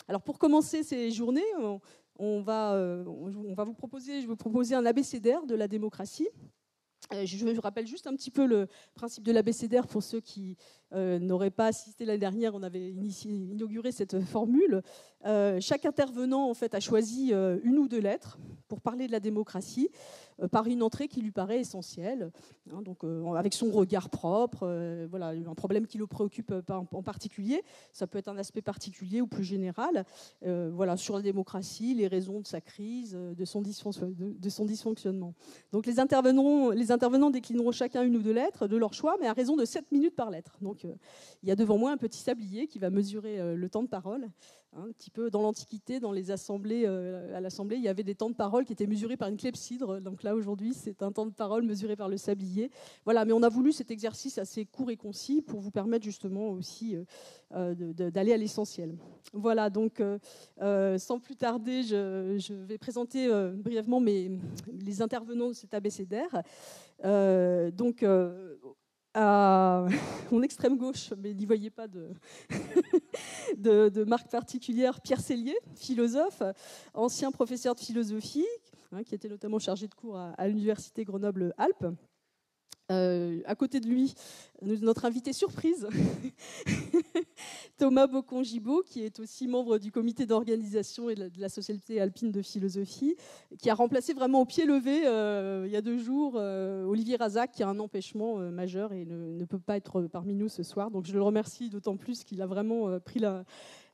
Alors pour commencer ces journées, je vais vous proposer un abécédaire de la démocratie. Je rappelle juste un petit peu le principe de l'abécédaire pour ceux qui n'auraient pas assisté l'année dernière. On avait inauguré cette formule. Chaque intervenant en fait, a choisi une ou deux lettres pour parler de la démocratie par une entrée qui lui paraît essentielle, hein, donc, avec son regard propre, voilà, un problème qui le préoccupe en particulier. Ça peut être un aspect particulier ou plus général, voilà, sur la démocratie, les raisons de sa crise, de son dysfonctionnement. Donc les intervenants déclineront chacun une ou deux lettres de leur choix, mais à raison de 7 minutes par lettre. Donc il y a devant moi un petit sablier qui va mesurer le temps de parole. Un petit peu dans l'Antiquité, dans les assemblées, à l'Assemblée, il y avait des temps de parole qui étaient mesurés par une clepsydre. Donc là, aujourd'hui, c'est un temps de parole mesuré par le sablier. Voilà, mais on a voulu cet exercice assez court et concis pour vous permettre justement aussi d'aller à l'essentiel. Voilà, donc sans plus tarder, je vais présenter brièvement les intervenants de cet abécédaire. Donc, à mon extrême gauche, mais n'y voyez pas de marque particulière, Pierre Sellier, philosophe, ancien professeur de philosophie, hein, qui était notamment chargé de cours à l'université Grenoble-Alpes. À côté de lui, notre invité surprise, Thomas Bocon-Gibaud, qui est aussi membre du comité d'organisation et de la Société alpine de philosophie, qui a remplacé vraiment au pied levé, il y a 2 jours, Olivier Razac, qui a un empêchement majeur et ne peut pas être parmi nous ce soir. Donc je le remercie d'autant plus qu'il a vraiment pris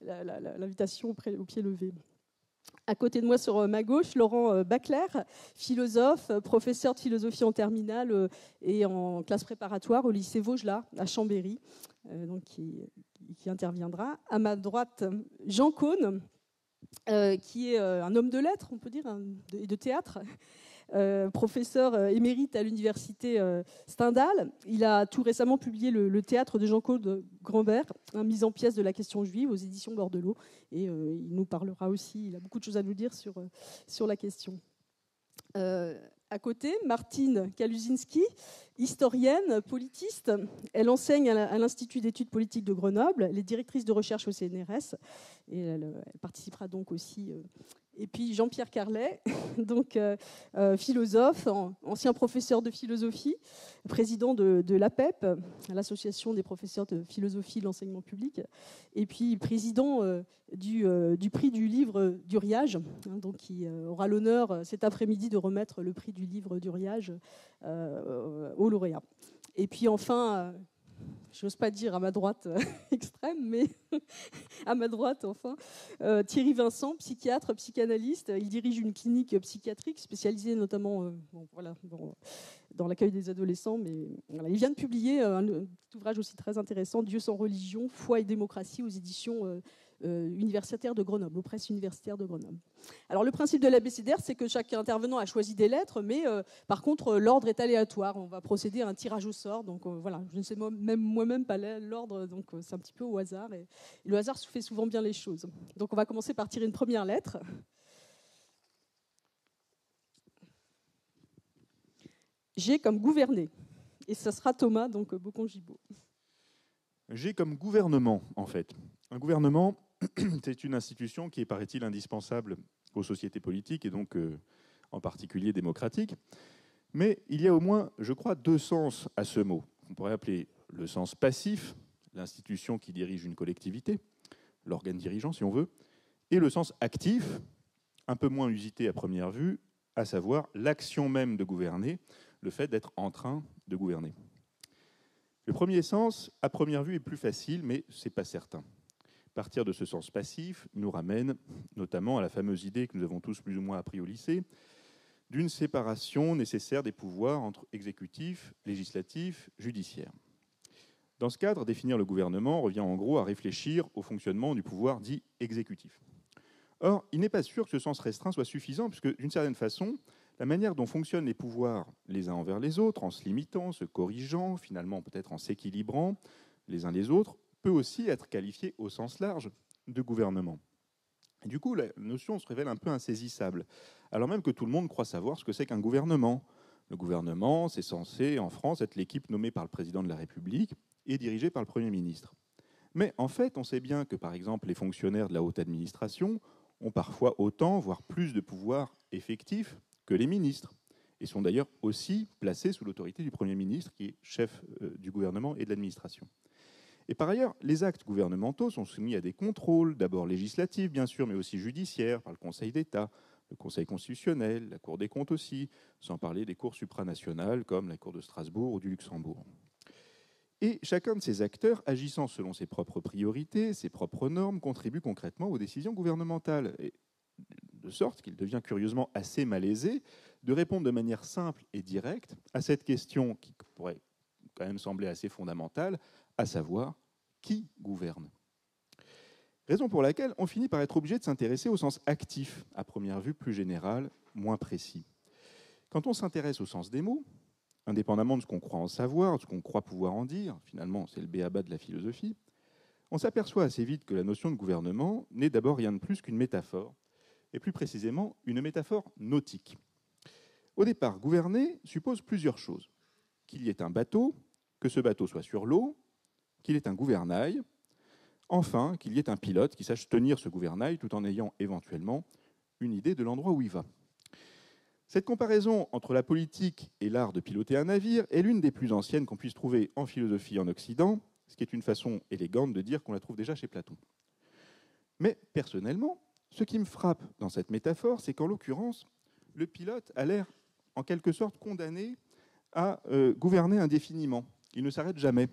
l'invitation au pied levé. À côté de moi, sur ma gauche, Laurent Bacler, philosophe, professeur de philosophie en terminale et en classe préparatoire au lycée Vaugelas, à Chambéry, donc qui interviendra. À ma droite, Jean Caunes, qui est un homme de lettres, on peut dire, et de théâtre, professeur émérite à l'université Stendhal. Il a tout récemment publié le théâtre de Jean-Claude Grambert, mise en pièce de la question juive aux éditions Bordelot. Et il nous parlera aussi, il a beaucoup de choses à nous dire sur la question. À côté, Martine Kaluzinski, historienne, politiste. Elle enseigne à l'Institut d'études politiques de Grenoble, elle est directrice de recherche au CNRS, et elle participera donc aussi. Et puis Jean-Pierre Carlet, donc philosophe, ancien professeur de philosophie, président de l'APEP, l'Association des professeurs de philosophie de l'enseignement public, et puis président du prix du livre d'Uriage, hein, donc qui aura l'honneur cet après-midi de remettre le prix du livre d'Uriage aux lauréats. Et puis enfin, j'ose pas dire à ma droite extrême, mais à ma droite, enfin, Thierry Vincent, psychiatre, psychanalyste. Il dirige une clinique psychiatrique spécialisée notamment dans l'accueil des adolescents. Mais voilà, il vient de publier un ouvrage aussi très intéressant, Dieu sans religion, foi et démocratie, aux éditions universitaires de Grenoble, aux presses universitaires de Grenoble. Alors le principe de l'abécédaire, c'est que chaque intervenant a choisi des lettres, mais par contre l'ordre est aléatoire. On va procéder à un tirage au sort. Donc voilà, je ne sais moi-même pas l'ordre, donc c'est un petit peu au hasard. Et le hasard fait souvent bien les choses. Donc on va commencer par tirer une première lettre. G comme gouverner. Et ça sera Thomas, donc Bocon-Gibaud. G comme gouvernement, en fait. Un gouvernement, c'est une institution qui est, paraît-il, indispensable aux sociétés politiques et donc en particulier démocratiques. Mais il y a au moins, je crois, 2 sens à ce mot. On pourrait appeler le sens passif, l'institution qui dirige une collectivité, l'organe dirigeant si on veut, et le sens actif, un peu moins usité à première vue, à savoir l'action même de gouverner, le fait d'être en train de gouverner. Le premier sens, à première vue, est plus facile, mais ce n'est pas certain. Partir de ce sens passif nous ramène notamment à la fameuse idée que nous avons tous plus ou moins appris au lycée, d'une séparation nécessaire des pouvoirs entre exécutif, législatif, judiciaire. Dans ce cadre, définir le gouvernement revient en gros à réfléchir au fonctionnement du pouvoir dit exécutif. Or, il n'est pas sûr que ce sens restreint soit suffisant, puisque d'une certaine façon, la manière dont fonctionnent les pouvoirs les uns envers les autres, en se limitant, se corrigeant, finalement peut-être en s'équilibrant les uns les autres, peut aussi être qualifiée au sens large de gouvernement. Et du coup, la notion se révèle un peu insaisissable, alors même que tout le monde croit savoir ce que c'est qu'un gouvernement. Le gouvernement, c'est censé, en France, être l'équipe nommée par le président de la République et dirigée par le Premier ministre. Mais en fait, on sait bien que, par exemple, les fonctionnaires de la haute administration ont parfois autant, voire plus de pouvoir effectif que les ministres, et sont d'ailleurs aussi placés sous l'autorité du Premier ministre, qui est chef du gouvernement et de l'administration. Et par ailleurs, les actes gouvernementaux sont soumis à des contrôles, d'abord législatifs, bien sûr, mais aussi judiciaires, par le Conseil d'État, le Conseil constitutionnel, la Cour des comptes aussi, sans parler des cours supranationales comme la Cour de Strasbourg ou du Luxembourg. Et chacun de ces acteurs, agissant selon ses propres priorités, ses propres normes, contribue concrètement aux décisions gouvernementales. Et de sorte qu'il devient curieusement assez malaisé de répondre de manière simple et directe à cette question qui pourrait quand même sembler assez fondamentale, à savoir qui gouverne. Raison pour laquelle on finit par être obligé de s'intéresser au sens actif, à première vue plus général, moins précis. Quand on s'intéresse au sens des mots, indépendamment de ce qu'on croit en savoir, de ce qu'on croit pouvoir en dire, finalement c'est le b.a.-ba de la philosophie, on s'aperçoit assez vite que la notion de gouvernement n'est d'abord rien de plus qu'une métaphore, et plus précisément une métaphore nautique. Au départ, gouverner suppose plusieurs choses. Qu'il y ait un bateau, que ce bateau soit sur l'eau, qu'il ait un gouvernail, enfin qu'il y ait un pilote qui sache tenir ce gouvernail tout en ayant éventuellement une idée de l'endroit où il va. Cette comparaison entre la politique et l'art de piloter un navire est l'une des plus anciennes qu'on puisse trouver en philosophie en Occident, ce qui est une façon élégante de dire qu'on la trouve déjà chez Platon. Mais personnellement, ce qui me frappe dans cette métaphore, c'est qu'en l'occurrence, le pilote a l'air en quelque sorte condamné à gouverner indéfiniment. Il ne s'arrête jamais.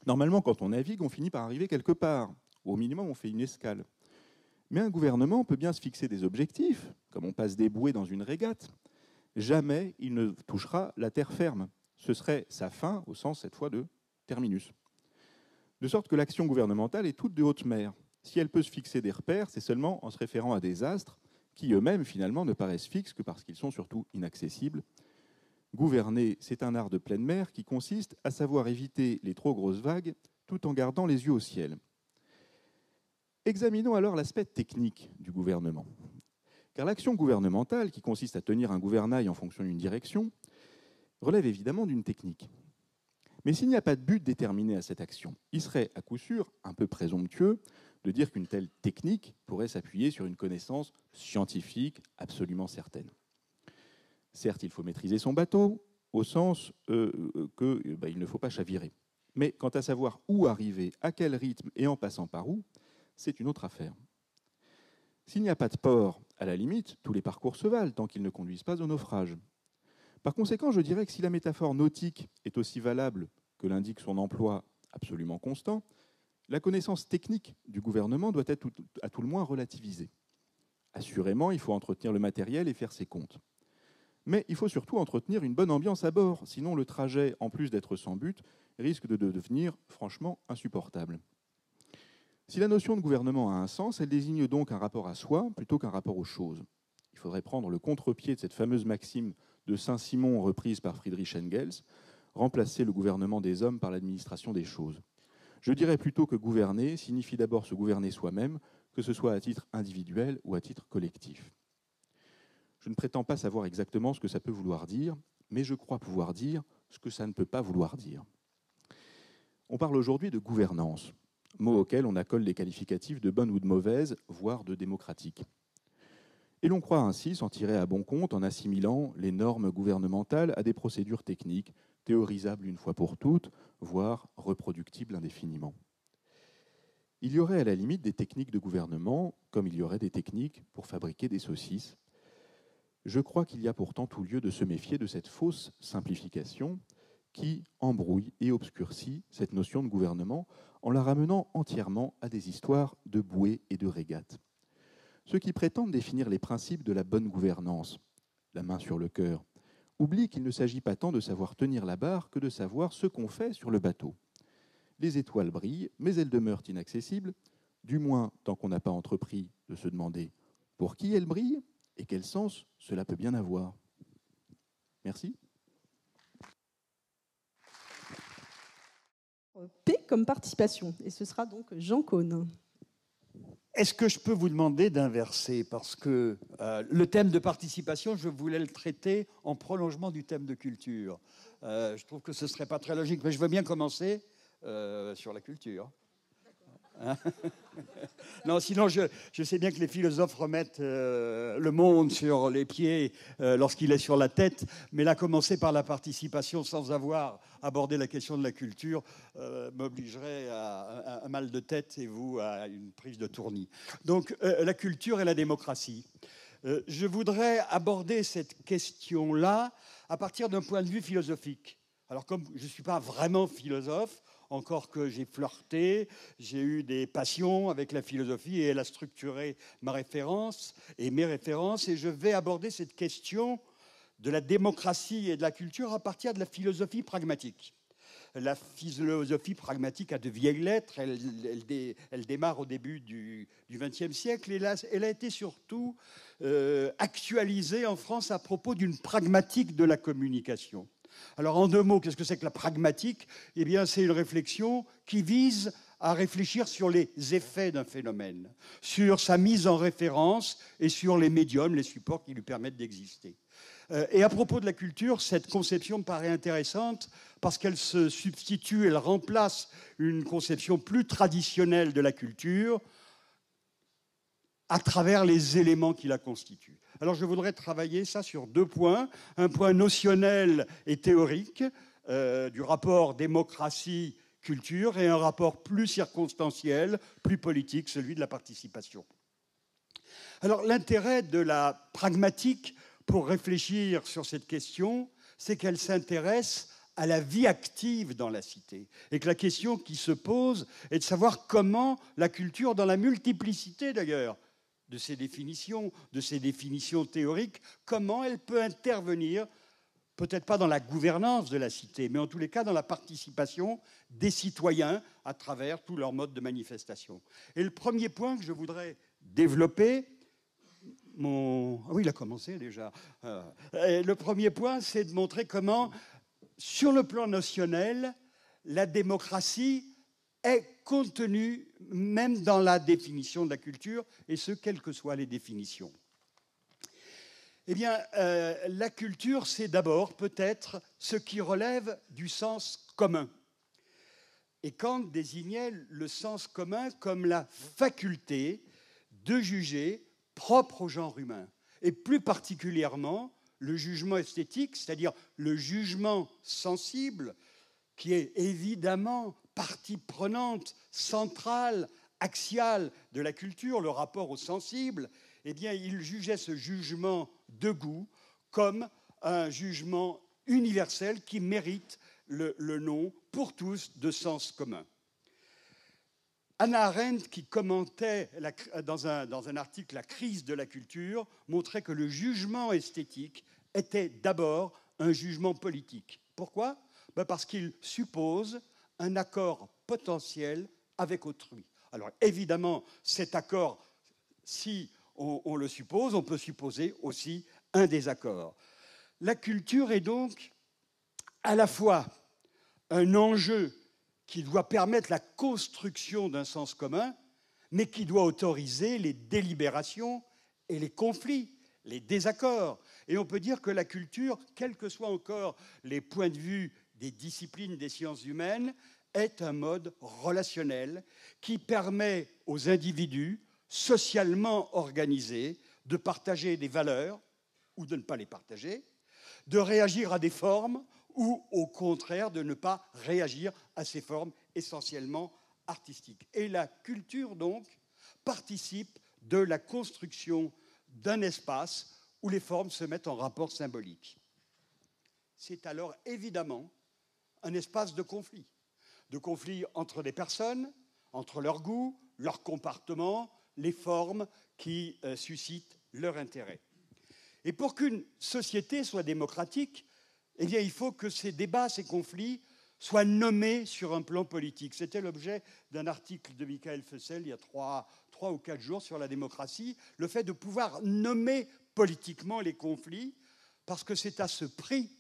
Normalement, quand on navigue, on finit par arriver quelque part. Ou au minimum, on fait une escale. Mais un gouvernement peut bien se fixer des objectifs, comme on passe des bouées dans une régate. Jamais il ne touchera la terre ferme. Ce serait sa fin, au sens cette fois de terminus. De sorte que l'action gouvernementale est toute de haute mer. Si elle peut se fixer des repères, c'est seulement en se référant à des astres qui eux-mêmes, finalement, ne paraissent fixes que parce qu'ils sont surtout inaccessibles. Gouverner, c'est un art de pleine mer qui consiste à savoir éviter les trop grosses vagues tout en gardant les yeux au ciel. Examinons alors l'aspect technique du gouvernement. Car l'action gouvernementale, qui consiste à tenir un gouvernail en fonction d'une direction, relève évidemment d'une technique. Mais s'il n'y a pas de but déterminé à cette action, il serait à coup sûr un peu présomptueux de dire qu'une telle technique pourrait s'appuyer sur une connaissance scientifique absolument certaine. Certes, il faut maîtriser son bateau, au sens qu'il ne faut pas chavirer. Mais quant à savoir où arriver, à quel rythme et en passant par où, c'est une autre affaire. S'il n'y a pas de port, à la limite, tous les parcours se valent tant qu'ils ne conduisent pas au naufrage. Par conséquent, je dirais que si la métaphore nautique est aussi valable que l'indique son emploi absolument constant, la connaissance technique du gouvernement doit être à tout le moins relativisée. Assurément, il faut entretenir le matériel et faire ses comptes. Mais il faut surtout entretenir une bonne ambiance à bord, sinon le trajet, en plus d'être sans but, risque de devenir franchement insupportable. Si la notion de gouvernement a un sens, elle désigne donc un rapport à soi plutôt qu'un rapport aux choses. Il faudrait prendre le contre-pied de cette fameuse maxime de Saint-Simon reprise par Friedrich Engels, remplacer le gouvernement des hommes par l'administration des choses. Je dirais plutôt que gouverner signifie d'abord se gouverner soi-même, que ce soit à titre individuel ou à titre collectif. Je ne prétends pas savoir exactement ce que ça peut vouloir dire, mais je crois pouvoir dire ce que ça ne peut pas vouloir dire. On parle aujourd'hui de gouvernance, mot auquel on accole les qualificatifs de bonne ou de mauvaise, voire de démocratique. Et l'on croit ainsi s'en tirer à bon compte en assimilant les normes gouvernementales à des procédures techniques, théorisables une fois pour toutes, voire reproductibles indéfiniment. Il y aurait à la limite des techniques de gouvernement, comme il y aurait des techniques pour fabriquer des saucisses. Je crois qu'il y a pourtant tout lieu de se méfier de cette fausse simplification qui embrouille et obscurcit cette notion de gouvernement en la ramenant entièrement à des histoires de bouées et de régates. Ceux qui prétendent définir les principes de la bonne gouvernance, la main sur le cœur, oublient qu'il ne s'agit pas tant de savoir tenir la barre que de savoir ce qu'on fait sur le bateau. Les étoiles brillent, mais elles demeurent inaccessibles, du moins tant qu'on n'a pas entrepris de se demander pour qui elles brillent et quel sens cela peut bien avoir. Merci. P comme participation, et ce sera donc Jean Caunes. Est-ce que je peux vous demander d'inverser? Parce que le thème de participation, je voulais le traiter en prolongement du thème de culture. Je trouve que ce ne serait pas très logique, mais je veux bien commencer sur la culture. Hein. Non, sinon, je sais bien que les philosophes remettent le monde sur les pieds lorsqu'il est sur la tête, mais là, commencer par la participation sans avoir abordé la question de la culture m'obligerait à un mal de tête et vous à une prise de tournis. Donc, la culture et la démocratie. Je voudrais aborder cette question-là à partir d'un point de vue philosophique. Alors, comme je ne suis pas vraiment philosophe, encore que j'ai flirté, j'ai eu des passions avec la philosophie et elle a structuré ma référence et mes références, et je vais aborder cette question de la démocratie et de la culture à partir de la philosophie pragmatique. La philosophie pragmatique a de vieilles lettres, elle démarre au début du XXe siècle, et là, elle a été surtout actualisée en France à propos d'une pragmatique de la communication. Alors, en deux mots, qu'est-ce que c'est que la pragmatique? Eh bien, c'est une réflexion qui vise à réfléchir sur les effets d'un phénomène, sur sa mise en référence et sur les médiums, les supports qui lui permettent d'exister. Et à propos de la culture, cette conception me paraît intéressante parce qu'elle se substitue, elle remplace une conception plus traditionnelle de la culture à travers les éléments qui la constituent. Alors je voudrais travailler ça sur deux points. Un point notionnel et théorique du rapport démocratie-culture et un rapport plus circonstanciel, plus politique, celui de la participation. Alors l'intérêt de la pragmatique pour réfléchir sur cette question, c'est qu'elle s'intéresse à la vie active dans la cité. Et que la question qui se pose est de savoir comment la culture, dans la multiplicité d'ailleurs, de ces définitions théoriques, comment elle peut intervenir, peut-être pas dans la gouvernance de la cité, mais en tous les cas dans la participation des citoyens à travers tous leurs modes de manifestation. Et le premier point que je voudrais développer, ah oui, il a commencé déjà. Le premier point, c'est de montrer comment, sur le plan notionnel, la démocratie est contenue même dans la définition de la culture, et ce, quelles que soient les définitions. Eh bien, la culture, c'est d'abord peut-être ce qui relève du sens commun. Et Kant désignait le sens commun comme la faculté de juger propre au genre humain, et plus particulièrement le jugement esthétique, c'est-à-dire le jugement sensible, qui est évidemment partie prenante, centrale, axiale de la culture, le rapport au sensible. Eh bien, il jugeait ce jugement de goût comme un jugement universel qui mérite le nom pour tous de sens commun. Hannah Arendt, qui commentait dans un article la crise de la culture, montrait que le jugement esthétique était d'abord un jugement politique. Pourquoi? Parce qu'il suppose un accord potentiel avec autrui. Alors évidemment, cet accord, si on le suppose, on peut supposer aussi un désaccord. La culture est donc à la fois un enjeu qui doit permettre la construction d'un sens commun, mais qui doit autoriser les délibérations et les conflits, les désaccords. Et on peut dire que la culture, quels que soient encore les points de vue des disciplines des sciences humaines, est un mode relationnel qui permet aux individus socialement organisés de partager des valeurs ou de ne pas les partager, de réagir à des formes ou au contraire de ne pas réagir à ces formes essentiellement artistiques. Et la culture, donc, participe de la construction d'un espace où les formes se mettent en rapport symbolique. C'est alors évidemment un espace de conflit entre des personnes, entre leurs goûts, leurs comportements, les formes qui suscitent leur intérêt. Et pour qu'une société soit démocratique, eh bien, il faut que ces débats, ces conflits soient nommés sur un plan politique. C'était l'objet d'un article de Michael Fussell il y a 3 ou 4 jours sur la démocratie, le fait de pouvoir nommer politiquement les conflits, parce que c'est à ce prix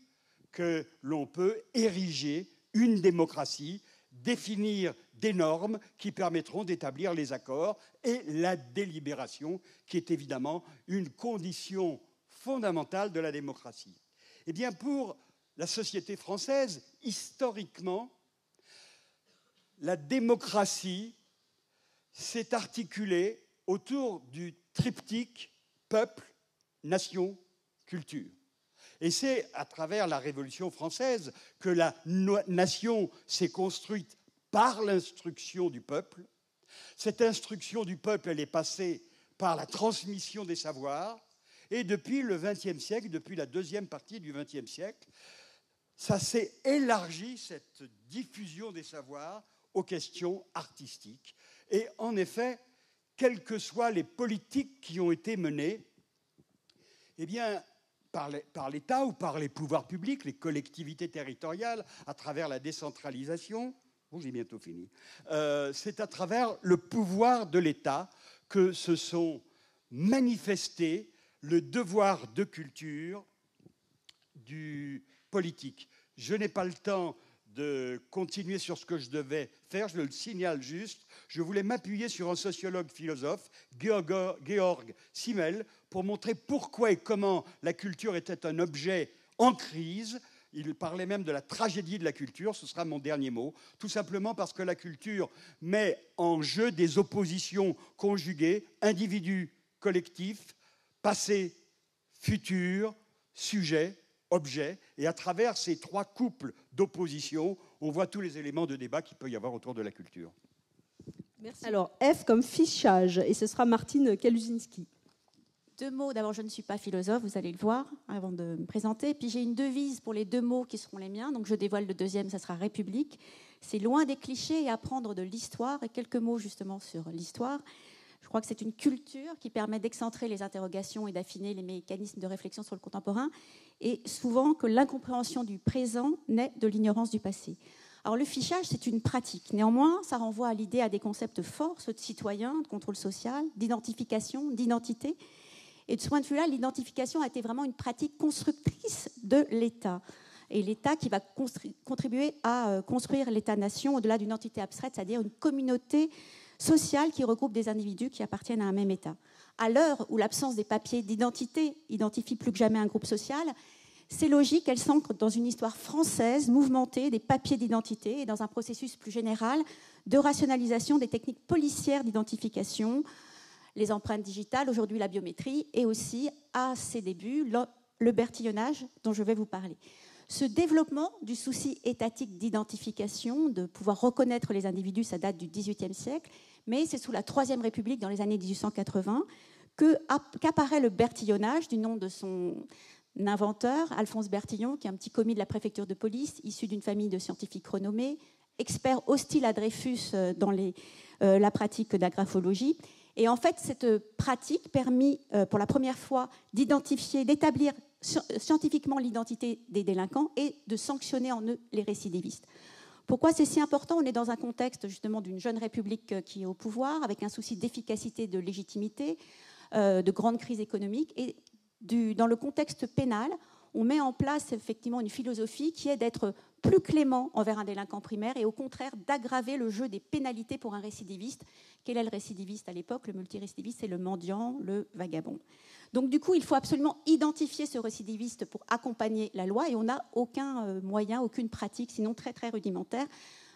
que l'on peut ériger une démocratie, définir des normes qui permettront d'établir les accords et la délibération, qui est évidemment une condition fondamentale de la démocratie. Eh bien, pour la société française, historiquement, la démocratie s'est articulé autour du triptyque peuple, nation, culture. Et c'est à travers la Révolution française que la nation s'est construite par l'instruction du peuple. Cette instruction du peuple, elle est passée par la transmission des savoirs. Et depuis le XXe siècle, depuis la deuxième partie du XXe siècle, ça s'est élargi, cette diffusion des savoirs, aux questions artistiques. Et en effet, quelles que soient les politiques qui ont été menées, eh bien, par l'État ou par les pouvoirs publics, les collectivités territoriales, à travers la décentralisation, bon, j'ai bientôt fini, c'est à travers le pouvoir de l'État que se sont manifestés le devoir de culture du politique. Je n'ai pas le temps de continuer sur ce que je devais faire, je le signale juste. Je voulais m'appuyer sur un sociologue philosophe, Georg Simmel, pour montrer pourquoi et comment la culture était un objet en crise. Il parlait même de la tragédie de la culture, ce sera mon dernier mot, tout simplement parce que la culture met en jeu des oppositions conjuguées, individus, collectifs, passé, futur, sujet, objet, et à travers ces trois couples d'opposition, on voit tous les éléments de débat qu'il peut y avoir autour de la culture. Merci. Alors, F comme fichage, et ce sera Martine Kaluzinski. 2 mots, d'abord je ne suis pas philosophe, vous allez le voir avant de me présenter, puis j'ai une devise pour les 2 mots qui seront les miens, donc je dévoile le deuxième, ça sera République. C'est loin des clichés et apprendre de l'histoire, et quelques mots justement sur l'histoire. Je crois que c'est une culture qui permet d'excentrer les interrogations et d'affiner les mécanismes de réflexion sur le contemporain, et souvent que l'incompréhension du présent naît de l'ignorance du passé. Alors le fichage, c'est une pratique. Néanmoins, ça renvoie à l'idée à des concepts forts, ceux de citoyen, de contrôle social, d'identification, d'identité. Et de ce point de vue-là, l'identification a été vraiment une pratique constructrice de l'État. Et l'État qui va contribuer à construire l'État-nation au-delà d'une entité abstraite, c'est-à-dire une communauté sociale qui regroupe des individus qui appartiennent à un même État. À l'heure où l'absence des papiers d'identité identifie plus que jamais un groupe social, ces logiques, elles s'ancrent dans une histoire française mouvementée des papiers d'identité et dans un processus plus général de rationalisation des techniques policières d'identification, les empreintes digitales, aujourd'hui la biométrie, et aussi, à ses débuts, le bertillonnage dont je vais vous parler. Ce développement du souci étatique d'identification, de pouvoir reconnaître les individus, ça date du XVIIIe siècle, mais c'est sous la Troisième République, dans les années 1880, qu'apparaît le bertillonnage, du nom de son inventeur, Alphonse Bertillon, qui est un petit commis de la préfecture de police, issu d'une famille de scientifiques renommés, expert hostile à Dreyfus dans la pratique de la graphologie. Et en fait, cette pratique permit pour la première fois d'identifier, d'établir scientifiquement l'identité des délinquants et de sanctionner en eux les récidivistes. Pourquoi c'est si important ? On est dans un contexte justement d'une jeune république qui est au pouvoir, avec un souci d'efficacité, de légitimité, de grande crise économique. Et dans le contexte pénal, on met en place effectivement une philosophie qui est d'être plus clément envers un délinquant primaire et au contraire d'aggraver le jeu des pénalités pour un récidiviste. Quel est le récidiviste à l'époque ? Le multirécidiviste, c'est le mendiant, le vagabond. Donc du coup, il faut absolument identifier ce récidiviste pour accompagner la loi et on n'a aucun moyen, aucune pratique, sinon très très rudimentaire.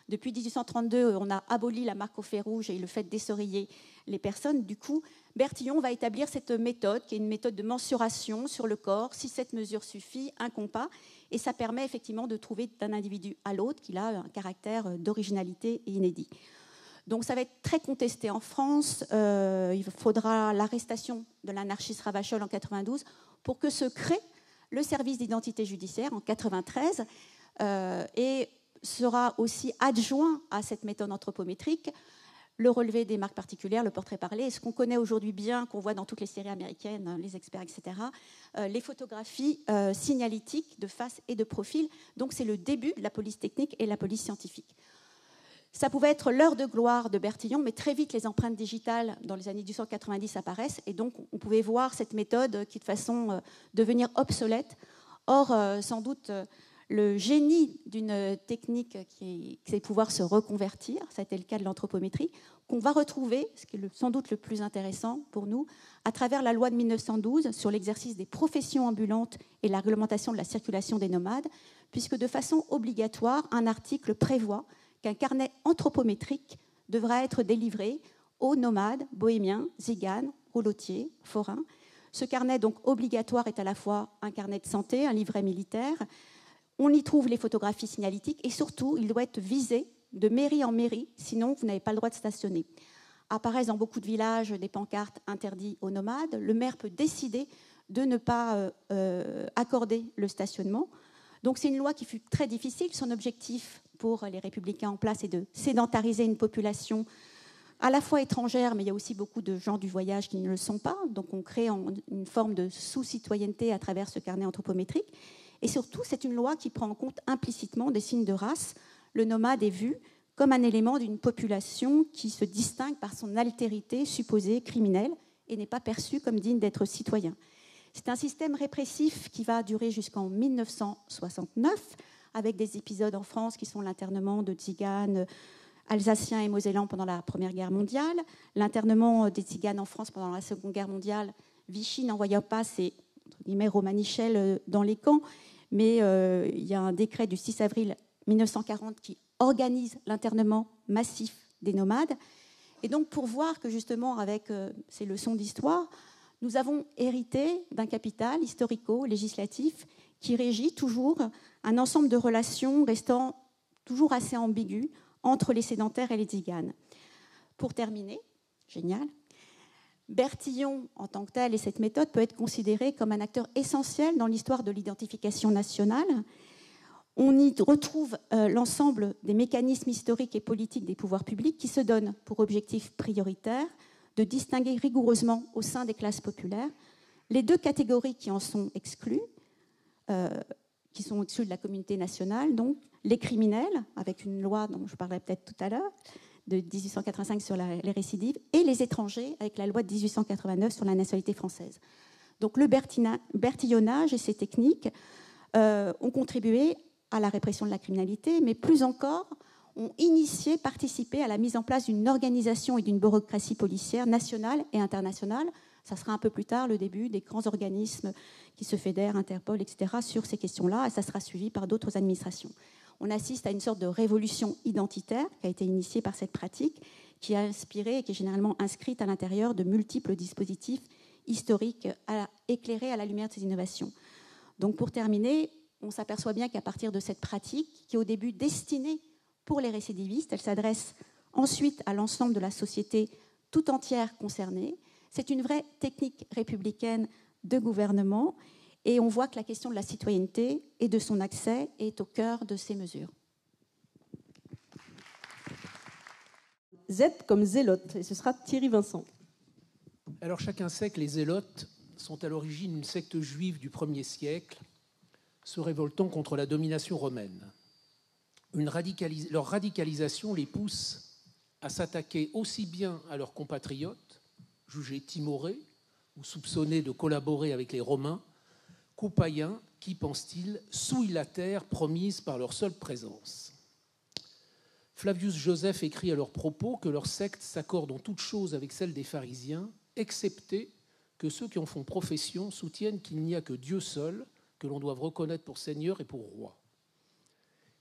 Depuis 1832, on a aboli la marque au fer rouge et le fait d'essoreiller les personnes. Du coup, Bertillon va établir cette méthode, qui est une méthode de mensuration sur le corps. Si cette mesure suffit, un compas. Et ça permet effectivement de trouver d'un individu à l'autre qu'il a un caractère d'originalité inédit. Donc ça va être très contesté en France. Il faudra l'arrestation de l'anarchiste Ravachol en 92 pour que se crée le service d'identité judiciaire en 93 et sera aussi adjoint à cette méthode anthropométrique le relevé des marques particulières, le portrait parlé, et ce qu'on connaît aujourd'hui bien, qu'on voit dans toutes les séries américaines, les experts, etc., les photographies signalétiques de face et de profil. Donc c'est le début de la police technique et la police scientifique. Ça pouvait être l'heure de gloire de Bertillon, mais très vite les empreintes digitales dans les années 1890 apparaissent, et donc on pouvait voir cette méthode qui de façon devenir obsolète. Or, sans doute, le génie d'une technique qui c'est pouvoir se reconvertir, ça a été le cas de l'anthropométrie, qu'on va retrouver, ce qui est sans doute le plus intéressant pour nous, à travers la loi de 1912 sur l'exercice des professions ambulantes et la réglementation de la circulation des nomades, puisque de façon obligatoire, un article prévoit qu'un carnet anthropométrique devra être délivré aux nomades, bohémiens, tziganes, roulotiers, forains. Ce carnet donc obligatoire est à la fois un carnet de santé, un livret militaire. On y trouve les photographies signalétiques et surtout, il doit être visé de mairie en mairie, sinon vous n'avez pas le droit de stationner. Apparaissent dans beaucoup de villages des pancartes interdites aux nomades. Le maire peut décider de ne pas accorder le stationnement. Donc c'est une loi qui fut très difficile. Son objectif pour les républicains en place est de sédentariser une population à la fois étrangère, mais il y a aussi beaucoup de gens du voyage qui ne le sont pas. Donc on crée une forme de sous-citoyenneté à travers ce carnet anthropométrique. Et surtout, c'est une loi qui prend en compte implicitement des signes de race. Le nomade est vu comme un élément d'une population qui se distingue par son altérité supposée criminelle et n'est pas perçu comme digne d'être citoyen. C'est un système répressif qui va durer jusqu'en 1969, avec des épisodes en France qui sont l'internement de tziganes, alsaciens et mosellans pendant la Première Guerre mondiale, l'internement des tziganes en France pendant la Seconde Guerre mondiale. Vichy n'envoya pas ses Romanichels dans les camps, mais il y a un décret du 6 avril 1940 qui organise l'internement massif des nomades. Et donc pour voir que justement avec ces leçons d'histoire, nous avons hérité d'un capital historico-législatif qui régit toujours un ensemble de relations restant toujours assez ambiguës entre les sédentaires et les tziganes. Pour terminer, génial, Bertillon en tant que tel et cette méthode peut être considérée comme un acteur essentiel dans l'histoire de l'identification nationale. On y retrouve l'ensemble des mécanismes historiques et politiques des pouvoirs publics qui se donnent pour objectif prioritaire de distinguer rigoureusement au sein des classes populaires les deux catégories qui en sont exclues, qui sont au-dessus de la communauté nationale, donc les criminels, avec une loi dont je parlerai peut-être tout à l'heure, de 1885 sur les récidives, et les étrangers, avec la loi de 1889 sur la nationalité française. Donc le bertillonnage et ses techniques ont contribué à la répression de la criminalité, mais plus encore, ont initié, participé à la mise en place d'une organisation et d'une bureaucratie policière nationale et internationale. Ça sera un peu plus tard le début des grands organismes qui se fédèrent, Interpol, etc., sur ces questions-là, et ça sera suivi par d'autres administrations. On assiste à une sorte de révolution identitaire qui a été initiée par cette pratique, qui a inspiré et qui est généralement inscrite à l'intérieur de multiples dispositifs historiques éclairés à la lumière de ces innovations. Donc pour terminer, on s'aperçoit bien qu'à partir de cette pratique, qui est au début destinée pour les récidivistes, elle s'adresse ensuite à l'ensemble de la société tout entière concernée. C'est une vraie technique républicaine de gouvernement et on voit que la question de la citoyenneté et de son accès est au cœur de ces mesures. Z comme zélote, et ce sera Thierry Vincent. Alors chacun sait que les zélotes sont à l'origine une secte juive du 1er siècle, se révoltant contre la domination romaine. Leur radicalisation les pousse à s'attaquer aussi bien à leurs compatriotes, jugés timorés ou soupçonnés de collaborer avec les Romains, qu'aux païens qui, pensent-ils, souillent la terre promise par leur seule présence. Flavius Joseph écrit à leur propos que leur secte s'accorde en toutes choses avec celle des pharisiens, excepté que ceux qui en font profession soutiennent qu'il n'y a que Dieu seul que l'on doive reconnaître pour Seigneur et pour Roi.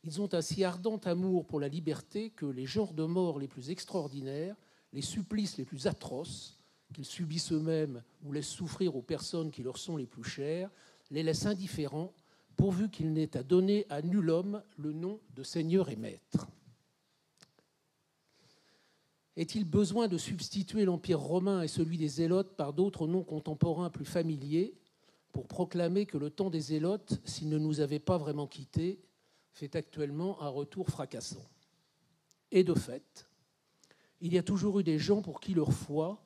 Ils ont un si ardent amour pour la liberté que les genres de mort les plus extraordinaires, les supplices les plus atroces, qu'ils subissent eux-mêmes ou laissent souffrir aux personnes qui leur sont les plus chères, les laissent indifférents, pourvu qu'il n'ait à donner à nul homme le nom de Seigneur et Maître. Est-il besoin de substituer l'Empire romain et celui des Zélotes par d'autres noms contemporains plus familiers pour proclamer que le temps des Zélotes, s'il ne nous avait pas vraiment quittés, fait actuellement un retour fracassant? Et de fait, il y a toujours eu des gens pour qui leur foi,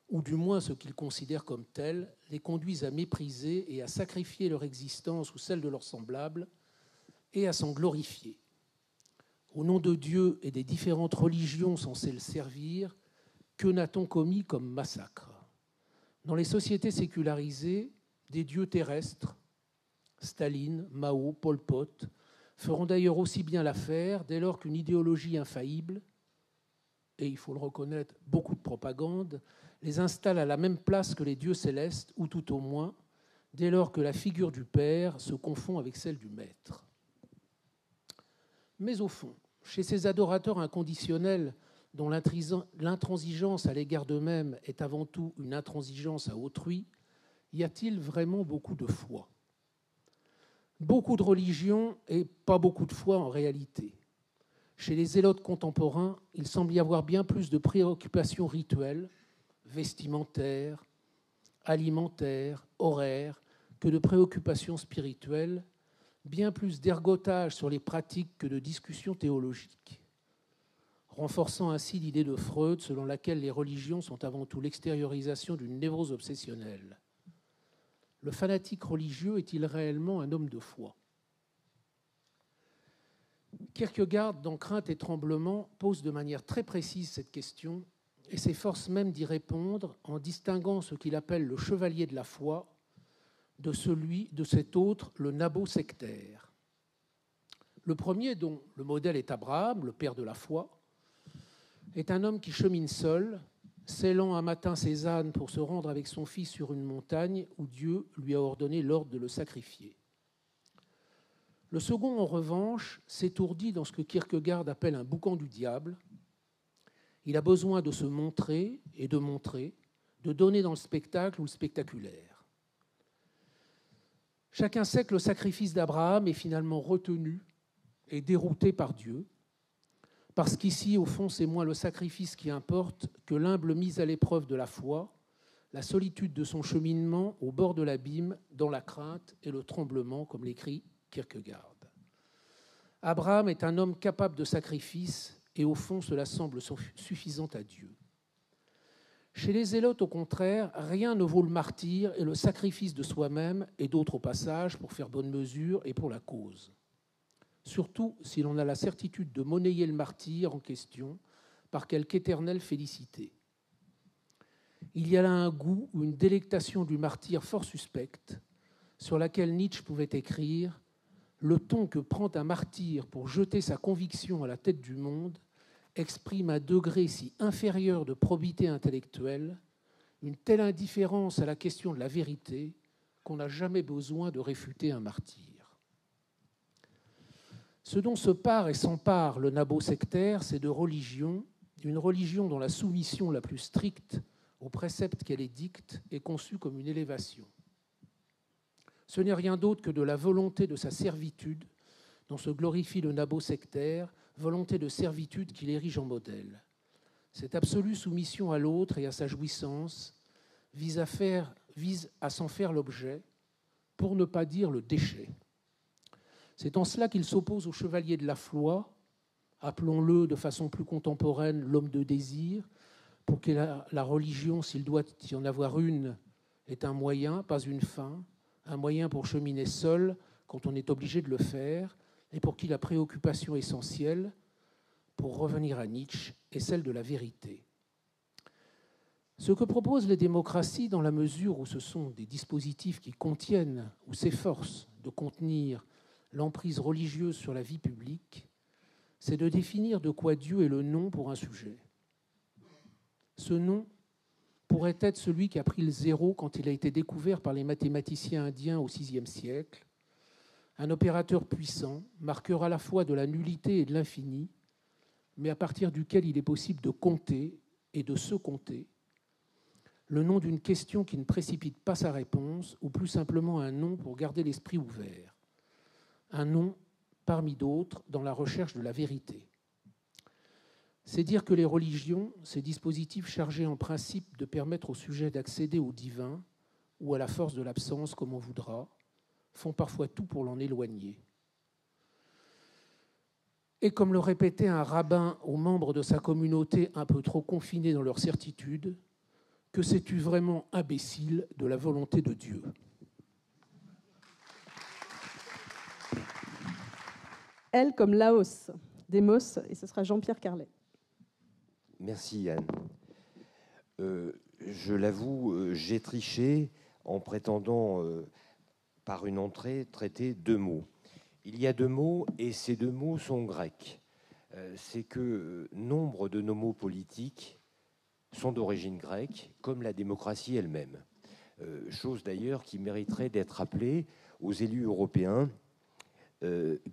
ou du moins ce qu'ils considèrent comme tel, les conduisent à mépriser et à sacrifier leur existence ou celle de leurs semblables et à s'en glorifier. Au nom de Dieu et des différentes religions censées le servir, que n'a-t-on commis comme massacre? Dans les sociétés sécularisées, des dieux terrestres, Staline, Mao, Pol Pot, feront d'ailleurs aussi bien l'affaire dès lors qu'une idéologie infaillible, et il faut le reconnaître, beaucoup de propagande, les installe à la même place que les dieux célestes, ou tout au moins, dès lors que la figure du Père se confond avec celle du Maître. Mais au fond, chez ces adorateurs inconditionnels dont l'intransigeance à l'égard d'eux-mêmes est avant tout une intransigeance à autrui, y a-t-il vraiment beaucoup de foi? Beaucoup de religion et pas beaucoup de foi en réalité. Chez les zélotes contemporains, il semble y avoir bien plus de préoccupations rituelles, vestimentaires, alimentaires, horaires, que de préoccupations spirituelles, bien plus d'ergotage sur les pratiques que de discussions théologiques, renforçant ainsi l'idée de Freud selon laquelle les religions sont avant tout l'extériorisation d'une névrose obsessionnelle. Le fanatique religieux est-il réellement un homme de foi? Kierkegaard, dans Crainte et Tremblement, pose de manière très précise cette question et s'efforce même d'y répondre en distinguant ce qu'il appelle le chevalier de la foi de cet autre, le nabot sectaire. Le premier, dont le modèle est Abraham, le père de la foi, est un homme qui chemine seul, scellant un matin ses ânes pour se rendre avec son fils sur une montagne où Dieu lui a ordonné l'ordre de le sacrifier. Le second, en revanche, s'étourdit dans ce que Kierkegaard appelle un boucan du diable. Il a besoin de se montrer et de montrer, de donner dans le spectacle ou le spectaculaire. Chacun sait que le sacrifice d'Abraham est finalement retenu et dérouté par Dieu, parce qu'ici, au fond, c'est moins le sacrifice qui importe que l'humble mise à l'épreuve de la foi, la solitude de son cheminement au bord de l'abîme, dans la crainte et le tremblement, comme l'écrit Kierkegaard. Abraham est un homme capable de sacrifice, et au fond, cela semble suffisant à Dieu. Chez les zélotes, au contraire, rien ne vaut le martyre et le sacrifice de soi-même et d'autres au passage pour faire bonne mesure et pour la cause. Surtout si l'on a la certitude de monnayer le martyr en question par quelque éternelle félicité. Il y a là un goût ou une délectation du martyr fort suspecte, sur laquelle Nietzsche pouvait écrire « Le ton que prend un martyr pour jeter sa conviction à la tête du monde exprime un degré si inférieur de probité intellectuelle, une telle indifférence à la question de la vérité qu'on n'a jamais besoin de réfuter un martyr. » Ce dont se part et s'empare le nabot sectaire, c'est de religion, une religion dont la soumission la plus stricte aux préceptes qu'elle édicte est conçue comme une élévation. Ce n'est rien d'autre que de la volonté de sa servitude dont se glorifie le nabot sectaire, volonté de servitude qu'il érige en modèle. Cette absolue soumission à l'autre et à sa jouissance vise à s'en faire l'objet, pour ne pas dire le déchet. C'est en cela qu'il s'oppose au chevalier de la foi, appelons-le de façon plus contemporaine l'homme de désir, pour que la religion, s'il doit y en avoir une, est un moyen, pas une fin, un moyen pour cheminer seul quand on est obligé de le faire, et pour qui la préoccupation essentielle, pour revenir à Nietzsche, est celle de la vérité. Ce que proposent les démocraties, dans la mesure où ce sont des dispositifs qui contiennent ou s'efforcent de contenir l'emprise religieuse sur la vie publique, c'est de définir de quoi Dieu est le nom pour un sujet. Ce nom pourrait être celui qui a pris le zéro quand il a été découvert par les mathématiciens indiens au VIe siècle, un opérateur puissant, marqueur à la fois de la nullité et de l'infini, mais à partir duquel il est possible de compter et de se compter, le nom d'une question qui ne précipite pas sa réponse, ou plus simplement un nom pour garder l'esprit ouvert. Un nom parmi d'autres dans la recherche de la vérité. C'est dire que les religions, ces dispositifs chargés en principe de permettre au sujet d'accéder au divin ou à la force de l'absence, comme on voudra, font parfois tout pour l'en éloigner. Et comme le répétait un rabbin aux membres de sa communauté un peu trop confinés dans leur certitude, que sais-tu vraiment, imbécile, de la volonté de Dieu ? Elle comme Laos, Démos, et ce sera Jean-Pierre Carlet. Merci Yann. Je l'avoue, j'ai triché en prétendant, par une entrée, traiter 2 mots. Il y a 2 mots et ces 2 mots sont grecs. C'est que nombre de nos mots politiques sont d'origine grecque, comme la démocratie elle-même. Chose d'ailleurs qui mériterait d'être rappelée aux élus européens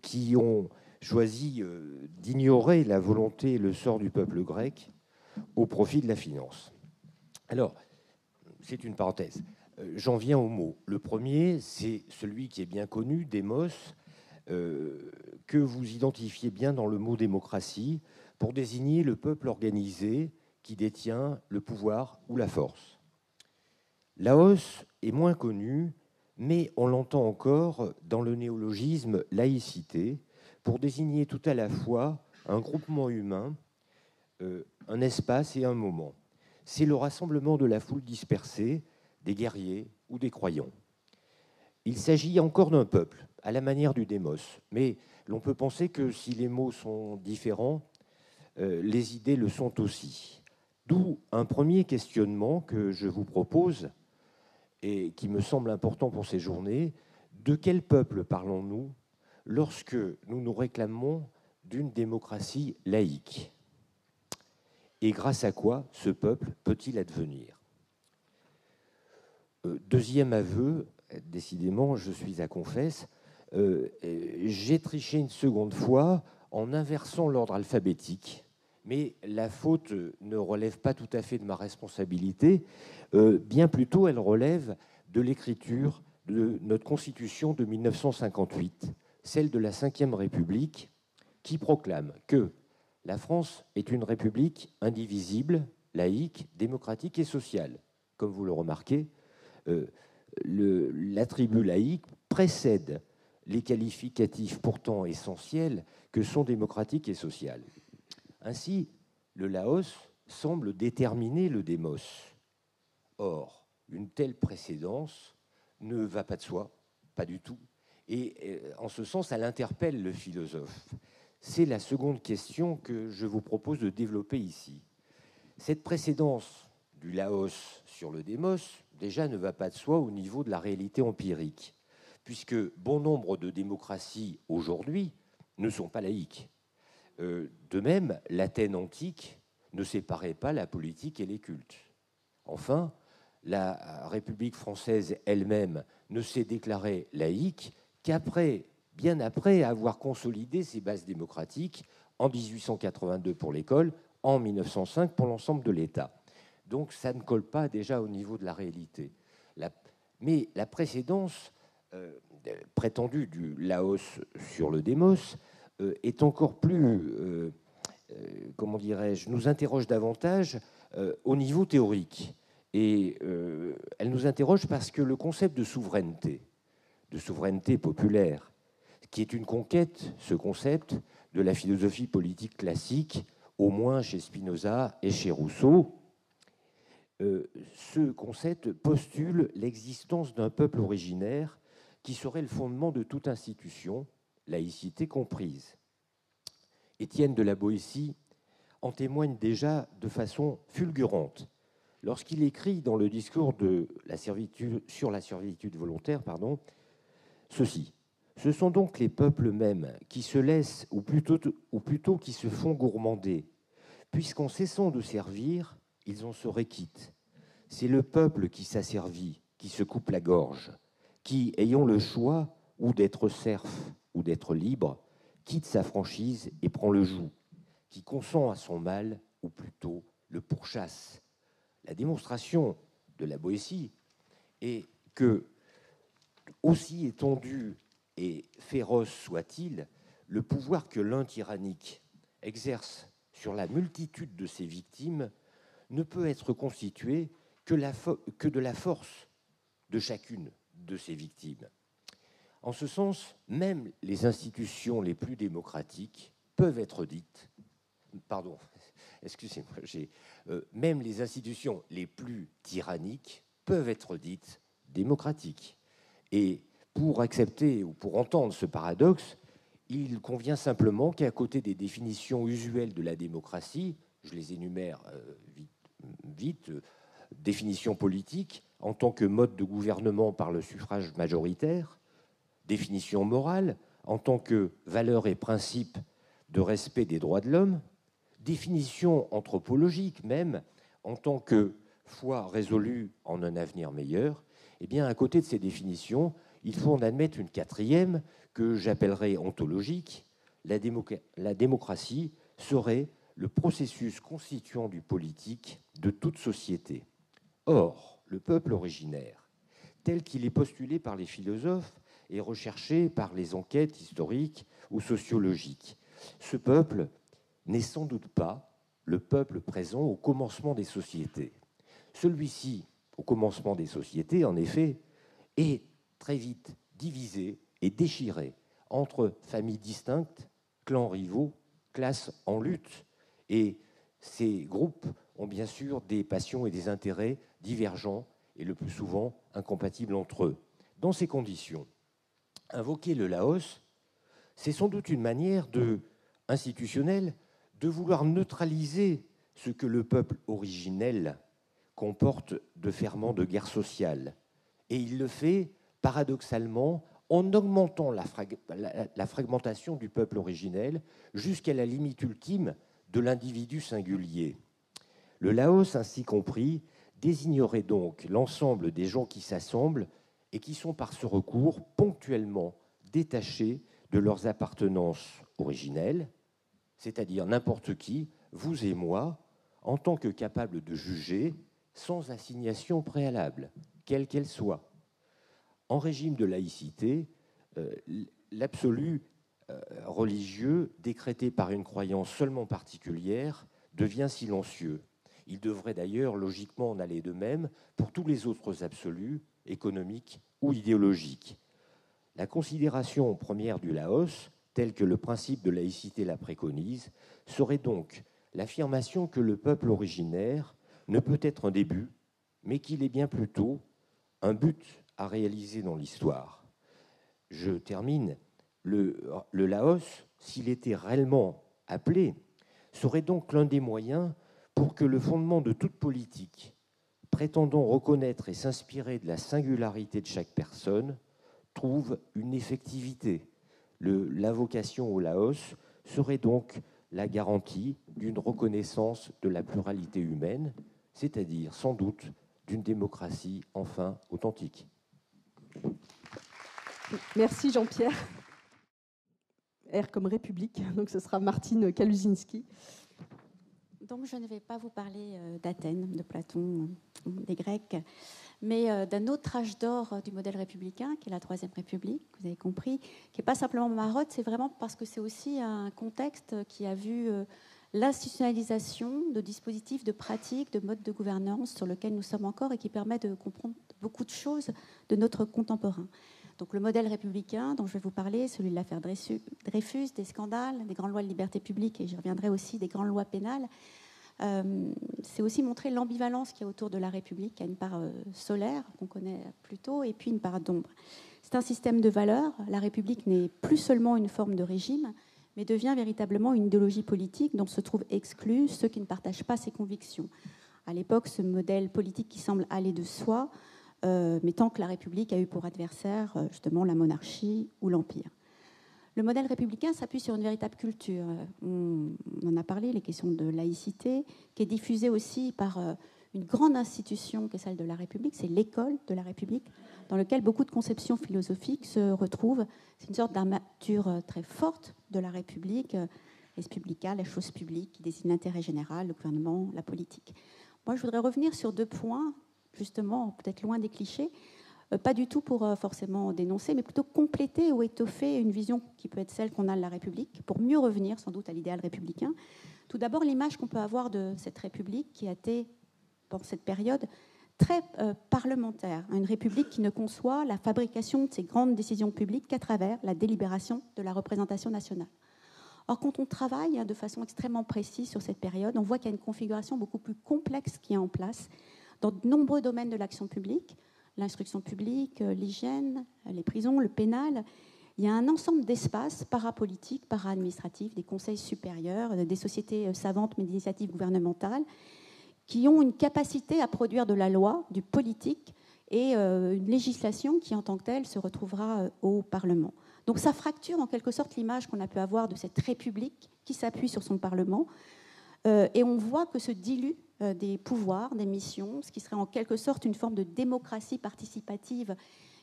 qui ont choisi d'ignorer la volonté et le sort du peuple grec au profit de la finance. Alors, c'est une parenthèse. J'en viens aux mots. Le premier, c'est celui qui est bien connu, démos, que vous identifiez bien dans le mot démocratie pour désigner le peuple organisé qui détient le pouvoir ou la force. Laos est moins connu, mais on l'entend encore dans le néologisme laïcité pour désigner tout à la fois un groupement humain, un espace et un moment. C'est le rassemblement de la foule dispersée, des guerriers ou des croyants. Il s'agit encore d'un peuple, à la manière du démos, mais l'on peut penser que si les mots sont différents, les idées le sont aussi. D'où un premier questionnement que je vous propose et qui me semble important pour ces journées. De quel peuple parlons-nous lorsque nous nous réclamons d'une démocratie laïque? Et grâce à quoi ce peuple peut-il advenir? Deuxième aveu, décidément, je suis à confesse, j'ai triché une seconde fois en inversant l'ordre alphabétique, mais la faute ne relève pas tout à fait de ma responsabilité, bien plutôt elle relève de l'écriture de notre Constitution de 1958, celle de la Ve République, qui proclame que la France est une république indivisible, laïque, démocratique et sociale. Comme vous le remarquez, l'attribut laïque précède les qualificatifs pourtant essentiels que sont démocratique et social. Ainsi, le Laos semble déterminer le démos. Or, une telle précédence ne va pas de soi, pas du tout. Et en ce sens, elle interpelle le philosophe. C'est la seconde question que je vous propose de développer ici. Cette précédence du Laos sur le démos, déjà, ne va pas de soi au niveau de la réalité empirique, puisque bon nombre de démocraties aujourd'hui ne sont pas laïques. De même, l'Athènes antique ne séparait pas la politique et les cultes. Enfin, la République française elle-même ne s'est déclarée laïque qu'après, bien après avoir consolidé ses bases démocratiques en 1882 pour l'école, en 1905 pour l'ensemble de l'État. Donc ça ne colle pas déjà au niveau de la réalité. Mais la précédence prétendue du Laos sur le démos est encore plus, comment dirais-je, nous interroge davantage au niveau théorique. Et elle nous interroge parce que le concept de souveraineté populaire, qui est une conquête, ce concept, de la philosophie politique classique, au moins chez Spinoza et chez Rousseau, ce concept postule l'existence d'un peuple originaire qui serait le fondement de toute institution, laïcité comprise. Étienne de la Boétie en témoigne déjà de façon fulgurante lorsqu'il écrit dans le discours sur la servitude volontaire, ceci. Ce sont donc les peuples mêmes qui se laissent, ou plutôt qui se font gourmander, puisqu'en cessant de servir, ils en seraient quittes. C'est le peuple qui s'asservit, qui se coupe la gorge, qui, ayant le choix ou d'être serf ou d'être libre, quitte sa franchise et prend le joug, qui consent à son mal, ou plutôt le pourchasse. La démonstration de la Boétie est que, aussi étendu et féroce soit-il, le pouvoir que l'un tyrannique exerce sur la multitude de ses victimes ne peut être constitué que de la force de chacune de ses victimes. En ce sens, même les institutions les plus démocratiques peuvent être dites, même les institutions les plus tyranniques peuvent être dites démocratiques. Et pour accepter ou pour entendre ce paradoxe, il convient simplement qu'à côté des définitions usuelles de la démocratie, je les énumère vite, définition politique en tant que mode de gouvernement par le suffrage majoritaire, définition morale en tant que valeur et principe de respect des droits de l'homme, définition anthropologique même en tant que foi résolue en un avenir meilleur. Eh bien, à côté de ces définitions, il faut en admettre une quatrième que j'appellerai ontologique, la démocratie serait le processus constituant du politique de toute société. Or, le peuple originaire, tel qu'il est postulé par les philosophes et recherché par les enquêtes historiques ou sociologiques, ce peuple n'est sans doute pas le peuple présent au commencement des sociétés. Celui-ci, au commencement des sociétés, en effet, est très vite divisé et déchiré entre familles distinctes, clans rivaux, classes en lutte, et ces groupes ont bien sûr des passions et des intérêts divergents et le plus souvent incompatibles entre eux. Dans ces conditions, invoquer le Laos, c'est sans doute une manière institutionnelle de vouloir neutraliser ce que le peuple originel comporte de ferments de guerre sociale. Et il le fait paradoxalement en augmentant la fragmentation du peuple originel jusqu'à la limite ultime de l'individu singulier. Le Laos, ainsi compris, désignerait donc l'ensemble des gens qui s'assemblent et qui sont par ce recours ponctuellement détachés de leurs appartenances originelles, c'est-à-dire n'importe qui, vous et moi, en tant que capables de juger sans assignation préalable, quelle qu'elle soit. En régime de laïcité, l'absolu religieux, décrété par une croyance seulement particulière, devient silencieux. Il devrait d'ailleurs logiquement en aller de même pour tous les autres absolus, économiques ou idéologiques. La considération première du Laos, telle que le principe de laïcité la préconise, serait donc l'affirmation que le peuple originaire ne peut être un début, mais qu'il est bien plutôt un but à réaliser dans l'histoire. Je termine. Le Laos, s'il était réellement appelé, serait donc l'un des moyens pour que le fondement de toute politique, prétendant reconnaître et s'inspirer de la singularité de chaque personne, trouve une effectivité. La vocation au Laos serait donc la garantie d'une reconnaissance de la pluralité humaine, c'est-à-dire sans doute d'une démocratie enfin authentique. Merci Jean-Pierre. R comme République, donc ce sera Martine Kaluzinski. Donc je ne vais pas vous parler d'Athènes, de Platon, des Grecs, mais d'un autre âge d'or du modèle républicain, qui est la Troisième République, vous avez compris, qui n'est pas simplement marotte, c'est vraiment parce que c'est aussi un contexte qui a vu l'institutionnalisation de dispositifs, de pratiques, de modes de gouvernance sur lesquels nous sommes encore et qui permet de comprendre beaucoup de choses de notre contemporain. Donc le modèle républicain dont je vais vous parler, celui de l'affaire Dreyfus, des scandales, des grandes lois de liberté publique, et j'y reviendrai aussi, des grandes lois pénales, c'est aussi montrer l'ambivalence qu'il y a autour de la République. Il y a une part solaire, qu'on connaît plutôt, et puis une part d'ombre. C'est un système de valeurs. La République n'est plus seulement une forme de régime, mais devient véritablement une idéologie politique dont se trouvent exclus ceux qui ne partagent pas ses convictions. À l'époque, ce modèle politique qui semble aller de soi, mais tant que la République a eu pour adversaire justement la monarchie ou l'Empire. Le modèle républicain s'appuie sur une véritable culture. On en a parlé, les questions de laïcité, qui est diffusée aussi par une grande institution qui est celle de la République, c'est l'école de la République, dans laquelle beaucoup de conceptions philosophiques se retrouvent. C'est une sorte d'armature très forte de la République, res publica, la chose publique, qui désigne l'intérêt général, le gouvernement, la politique. Moi, je voudrais revenir sur 2 points, justement, peut-être loin des clichés, pas du tout pour forcément dénoncer, mais plutôt compléter ou étoffer une vision qui peut être celle qu'on a de la République, pour mieux revenir sans doute à l'idéal républicain. Tout d'abord, l'image qu'on peut avoir de cette République qui a été, pendant cette période, très parlementaire. Une République qui ne conçoit la fabrication de ces grandes décisions publiques qu'à travers la délibération de la représentation nationale. Or, quand on travaille de façon extrêmement précise sur cette période, on voit qu'il y a une configuration beaucoup plus complexe qui est en place dans de nombreux domaines de l'action publique, l'instruction publique, l'hygiène, les prisons, le pénal. Il y a un ensemble d'espaces parapolitiques, para-administratifs, des conseils supérieurs, des sociétés savantes mais d'initiatives gouvernementales qui ont une capacité à produire de la loi, du politique et une législation qui, en tant que telle, se retrouvera au Parlement. Donc ça fracture en quelque sorte l'image qu'on a pu avoir de cette République qui s'appuie sur son Parlement. Et on voit que se diluent des pouvoirs, des missions, ce qui serait en quelque sorte une forme de démocratie participative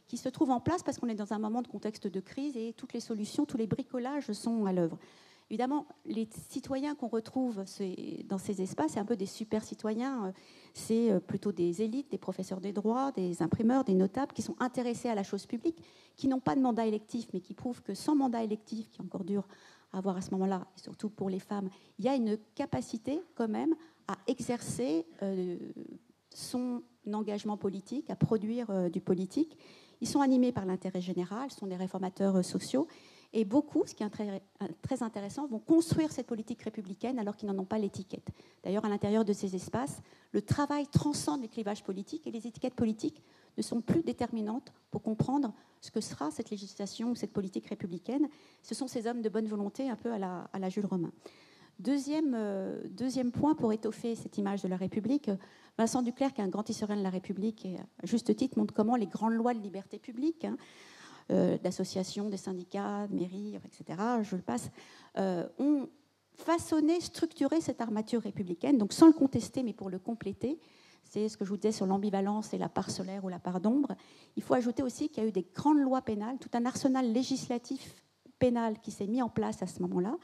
qui se trouve en place parce qu'on est dans un moment de contexte de crise et toutes les solutions, tous les bricolages sont à l'œuvre. Évidemment, les citoyens qu'on retrouve dans ces espaces, c'est un peu des super citoyens, c'est plutôt des élites, des professeurs des droits, des imprimeurs, des notables qui sont intéressés à la chose publique, qui n'ont pas de mandat électif, mais qui prouvent que sans mandat électif, qui est encore dur à avoir à ce moment-là, et surtout pour les femmes, il y a une capacité quand même à exercer son engagement politique, à produire du politique. Ils sont animés par l'intérêt général, sont des réformateurs sociaux, et beaucoup, ce qui est très intéressant, vont construire cette politique républicaine alors qu'ils n'en ont pas l'étiquette. D'ailleurs, à l'intérieur de ces espaces, le travail transcende les clivages politiques et les étiquettes politiques ne sont plus déterminantes pour comprendre ce que sera cette législation ou cette politique républicaine. Ce sont ces hommes de bonne volonté, un peu à la Jules Romain. Deuxième point pour étoffer cette image de la République, Vincent Duclercq, qui est un grand historien de la République, et à juste titre montre comment les grandes lois de liberté publique, d'associations, des syndicats, de mairies, etc., je le passe, ont façonné, structuré cette armature républicaine, donc sans le contester, mais pour le compléter. C'est ce que je vous disais sur l'ambivalence et la part solaire ou la part d'ombre. Il faut ajouter aussi qu'il y a eu des grandes lois pénales, tout un arsenal législatif pénal qui s'est mis en place à ce moment-là,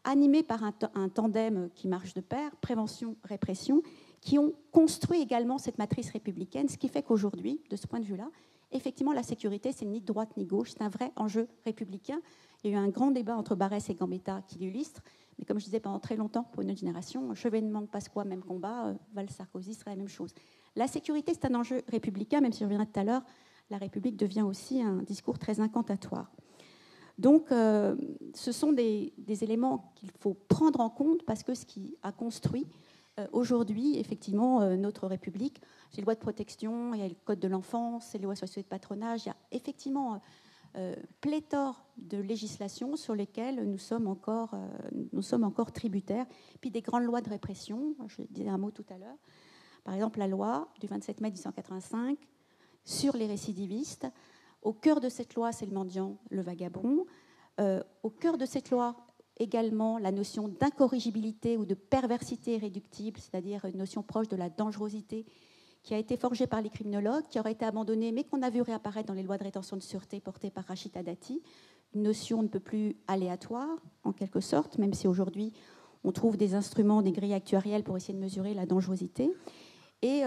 animé par un tandem qui marche de pair, prévention-répression, qui ont construit également cette matrice républicaine, ce qui fait qu'aujourd'hui, de ce point de vue-là, effectivement, la sécurité, c'est ni de droite ni gauche, c'est un vrai enjeu républicain. Il y a eu un grand débat entre Barrès et Gambetta qui l'illustre, mais comme je disais pendant très longtemps, pour une autre génération, Chevènement, Pasqua, même combat, Valls-Sarkozy serait la même chose. La sécurité, c'est un enjeu républicain, même si je reviendrai tout à l'heure, la République devient aussi un discours très incantatoire. Donc, ce sont des éléments qu'il faut prendre en compte parce que ce qui a construit aujourd'hui, effectivement, notre République, c'est les lois de protection, il y a le code de l'enfance, les lois sur de patronage, il y a effectivement pléthore de législations sur lesquelles nous sommes encore tributaires. Puis des grandes lois de répression, je disais un mot tout à l'heure. Par exemple, la loi du 27 mai 1885 sur les récidivistes. Au cœur de cette loi, c'est le mendiant, le vagabond. Au cœur de cette loi, également la notion d'incorrigibilité ou de perversité irréductible, c'est-à-dire une notion proche de la dangerosité qui a été forgée par les criminologues, qui aurait été abandonnée, mais qu'on a vu réapparaître dans les lois de rétention de sûreté portées par Rachida Dati. Une notion ne peut plus aléatoire, en quelque sorte, même si aujourd'hui on trouve des instruments, des grilles actuarielles pour essayer de mesurer la dangerosité. Et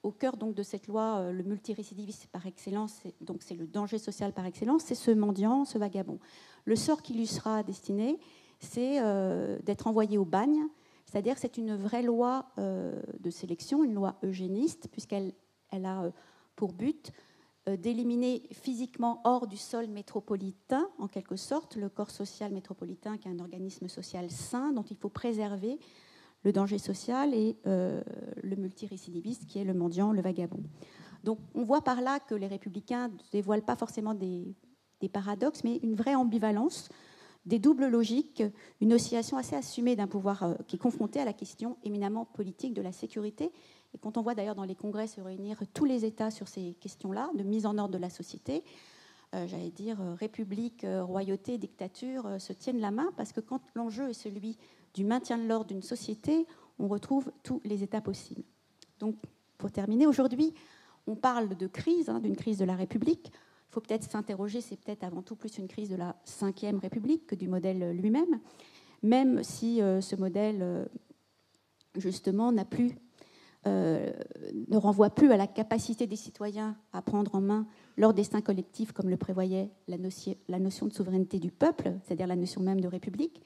au cœur donc, de cette loi, le multirécidiviste par excellence, c'est le danger social par excellence, c'est ce mendiant, ce vagabond. Le sort qui lui sera destiné, c'est d'être envoyé au bagne, c'est-à-dire que c'est une vraie loi de sélection, une loi eugéniste, puisqu'elle a pour but d'éliminer physiquement hors du sol métropolitain, en quelque sorte, le corps social métropolitain, qui est un organisme social sain, dont il faut préserver le danger social, et le multirécidiviste, qui est le mendiant, le vagabond. Donc on voit par là que les républicains ne dévoilent pas forcément des paradoxes, mais une vraie ambivalence, des doubles logiques, une oscillation assez assumée d'un pouvoir qui est confronté à la question éminemment politique de la sécurité. Et quand on voit d'ailleurs dans les congrès se réunir tous les États sur ces questions-là, de mise en ordre de la société, j'allais dire république, royauté, dictature, se tiennent la main, parce que quand l'enjeu est celui du maintien de l'ordre d'une société, on retrouve tous les états possibles. Donc, pour terminer, aujourd'hui, on parle de crise, d'une crise de la République. Il faut peut-être s'interroger, c'est peut-être avant tout plus une crise de la Ve République que du modèle lui-même, même si ce modèle, justement, ne renvoie plus à la capacité des citoyens à prendre en main leur destin collectif, comme le prévoyait la notion de souveraineté du peuple, c'est-à-dire la notion même de République.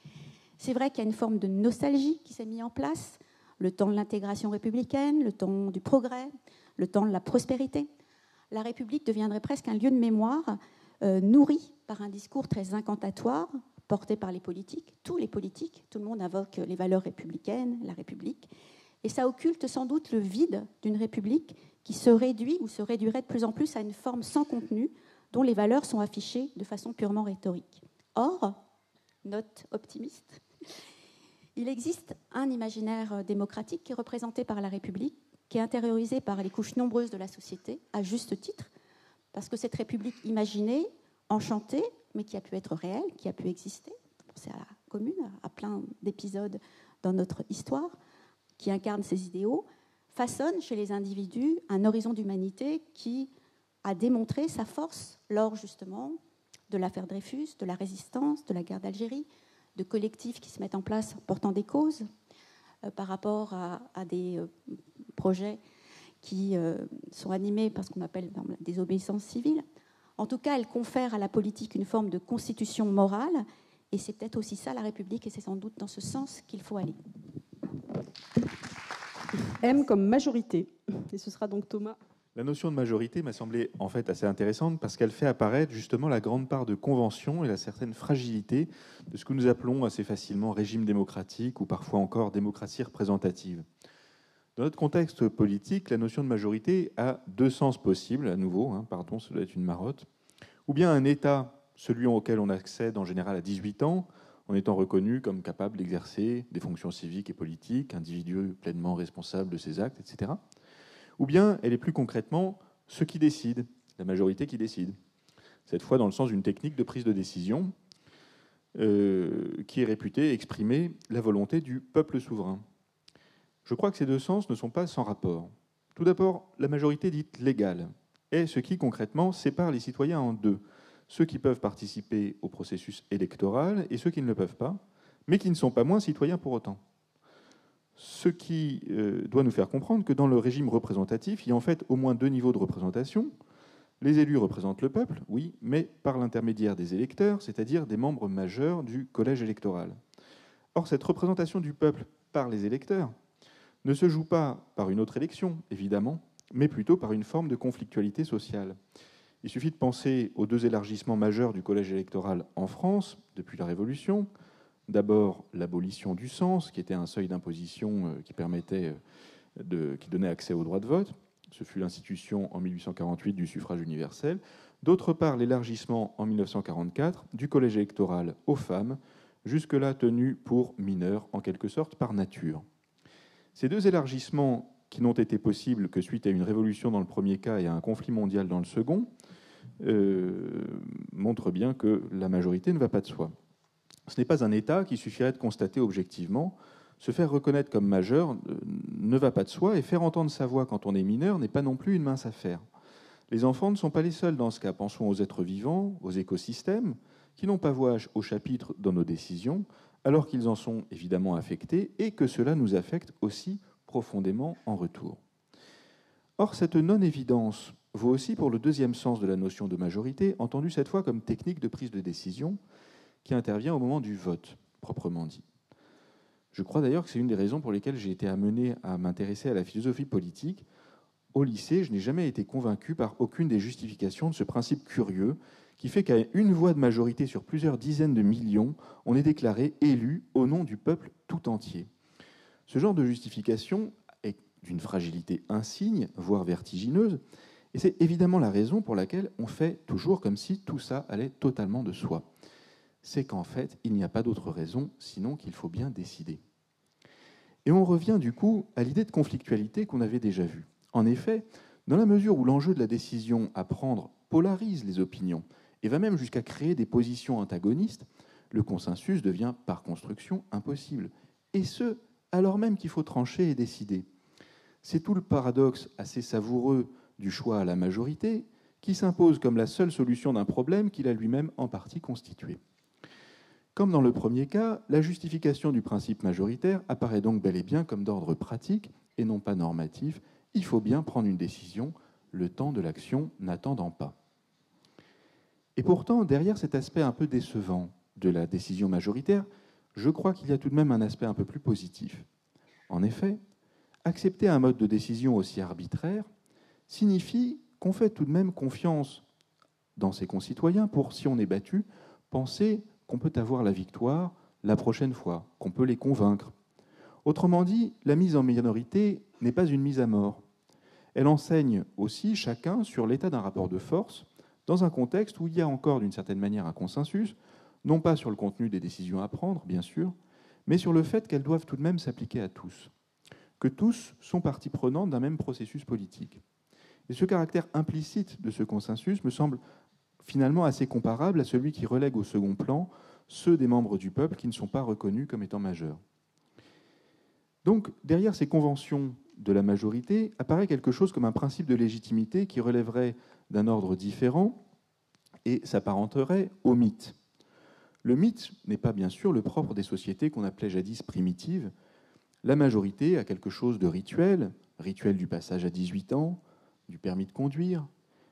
C'est vrai qu'il y a une forme de nostalgie qui s'est mise en place, le temps de l'intégration républicaine, le temps du progrès, le temps de la prospérité. La République deviendrait presque un lieu de mémoire nourri par un discours très incantatoire porté par les politiques, tous les politiques. Tout le monde invoque les valeurs républicaines, la République. Et ça occulte sans doute le vide d'une République qui se réduit ou se réduirait de plus en plus à une forme sans contenu dont les valeurs sont affichées de façon purement rhétorique. Or, note optimiste, il existe un imaginaire démocratique qui est représenté par la République, qui est intériorisé par les couches nombreuses de la société, à juste titre, parce que cette République imaginée, enchantée, mais qui a pu être réelle, qui a pu exister, pensez à la Commune, à plein d'épisodes dans notre histoire, qui incarne ces idéaux, façonne chez les individus un horizon d'humanité qui a démontré sa force lors justement de l'affaire Dreyfus, de la résistance, de la guerre d'Algérie, de collectifs qui se mettent en place portant des causes par rapport à des projets qui sont animés par ce qu'on appelle des obéissances civiles. En tout cas, elle confère à la politique une forme de constitution morale, et c'est peut-être aussi ça la République, et c'est sans doute dans ce sens qu'il faut aller. M comme majorité, et ce sera donc Thomas. La notion de majorité m'a semblé en fait assez intéressante parce qu'elle fait apparaître justement la grande part de convention et la certaine fragilité de ce que nous appelons assez facilement régime démocratique ou parfois encore démocratie représentative. Dans notre contexte politique, la notion de majorité a deux sens possibles, à nouveau, pardon, ça doit être une marotte, ou bien un État, celui auquel on accède en général à 18 ans, en étant reconnu comme capable d'exercer des fonctions civiques et politiques, individu pleinement responsable de ses actes, etc. Ou bien elle est plus concrètement ceux qui décident, la majorité qui décide. Cette fois dans le sens d'une technique de prise de décision qui est réputée exprimer la volonté du peuple souverain. Je crois que ces deux sens ne sont pas sans rapport. Tout d'abord, la majorité dite légale est ce qui concrètement sépare les citoyens en deux. Ceux qui peuvent participer au processus électoral et ceux qui ne le peuvent pas, mais qui ne sont pas moins citoyens pour autant. Ce qui doit nous faire comprendre que dans le régime représentatif, il y a en fait au moins deux niveaux de représentation. Les élus représentent le peuple, oui, mais par l'intermédiaire des électeurs, c'est-à-dire des membres majeurs du collège électoral. Or, cette représentation du peuple par les électeurs ne se joue pas par une autre élection, évidemment, mais plutôt par une forme de conflictualité sociale. Il suffit de penser aux deux élargissements majeurs du collège électoral en France depuis la Révolution. D'abord, l'abolition du cens, qui était un seuil d'imposition qui donnait accès au droit de vote. Ce fut l'institution en 1848 du suffrage universel. D'autre part, l'élargissement en 1944 du collège électoral aux femmes, jusque-là tenu pour mineurs, en quelque sorte, par nature. Ces deux élargissements, qui n'ont été possibles que suite à une révolution dans le premier cas et à un conflit mondial dans le second, montrent bien que la majorité ne va pas de soi. Ce n'est pas un État qui suffirait de constater objectivement. Se faire reconnaître comme majeur ne va pas de soi, et faire entendre sa voix quand on est mineur n'est pas non plus une mince affaire. Les enfants ne sont pas les seuls dans ce cas. Pensons aux êtres vivants, aux écosystèmes, qui n'ont pas voix au chapitre dans nos décisions, alors qu'ils en sont évidemment affectés, et que cela nous affecte aussi profondément en retour. Or, cette non-évidence vaut aussi pour le deuxième sens de la notion de majorité, entendue cette fois comme technique de prise de décision, qui intervient au moment du vote, proprement dit. Je crois d'ailleurs que c'est une des raisons pour lesquelles j'ai été amené à m'intéresser à la philosophie politique. Au lycée, je n'ai jamais été convaincu par aucune des justifications de ce principe curieux qui fait qu'à une voix de majorité sur plusieurs dizaines de millions, on est déclaré élu au nom du peuple tout entier. Ce genre de justification est d'une fragilité insigne, voire vertigineuse, et c'est évidemment la raison pour laquelle on fait toujours comme si tout ça allait totalement de soi. C'est qu'en fait, il n'y a pas d'autre raison, sinon qu'il faut bien décider. Et on revient du coup à l'idée de conflictualité qu'on avait déjà vue. En effet, dans la mesure où l'enjeu de la décision à prendre polarise les opinions et va même jusqu'à créer des positions antagonistes, le consensus devient par construction impossible. Et ce, alors même qu'il faut trancher et décider. C'est tout le paradoxe assez savoureux du choix à la majorité qui s'impose comme la seule solution d'un problème qu'il a lui-même en partie constitué. Comme dans le premier cas, la justification du principe majoritaire apparaît donc bel et bien comme d'ordre pratique et non pas normatif. Il faut bien prendre une décision, le temps de l'action n'attendant pas. Et pourtant, derrière cet aspect un peu décevant de la décision majoritaire, je crois qu'il y a tout de même un aspect un peu plus positif. En effet, accepter un mode de décision aussi arbitraire signifie qu'on fait tout de même confiance dans ses concitoyens pour, si on est battu, penser qu'on peut avoir la victoire la prochaine fois, qu'on peut les convaincre. Autrement dit, la mise en minorité n'est pas une mise à mort. Elle enseigne aussi chacun sur l'état d'un rapport de force dans un contexte où il y a encore d'une certaine manière un consensus, non pas sur le contenu des décisions à prendre, bien sûr, mais sur le fait qu'elles doivent tout de même s'appliquer à tous, que tous sont partie prenante d'un même processus politique. Et ce caractère implicite de ce consensus me semble finalement assez comparable à celui qui relègue au second plan ceux des membres du peuple qui ne sont pas reconnus comme étant majeurs. Donc, derrière ces conventions de la majorité apparaît quelque chose comme un principe de légitimité qui relèverait d'un ordre différent et s'apparenterait au mythe. Le mythe n'est pas bien sûr le propre des sociétés qu'on appelait jadis primitives. La majorité a quelque chose de rituel, rituel du passage à 18 ans, du permis de conduire,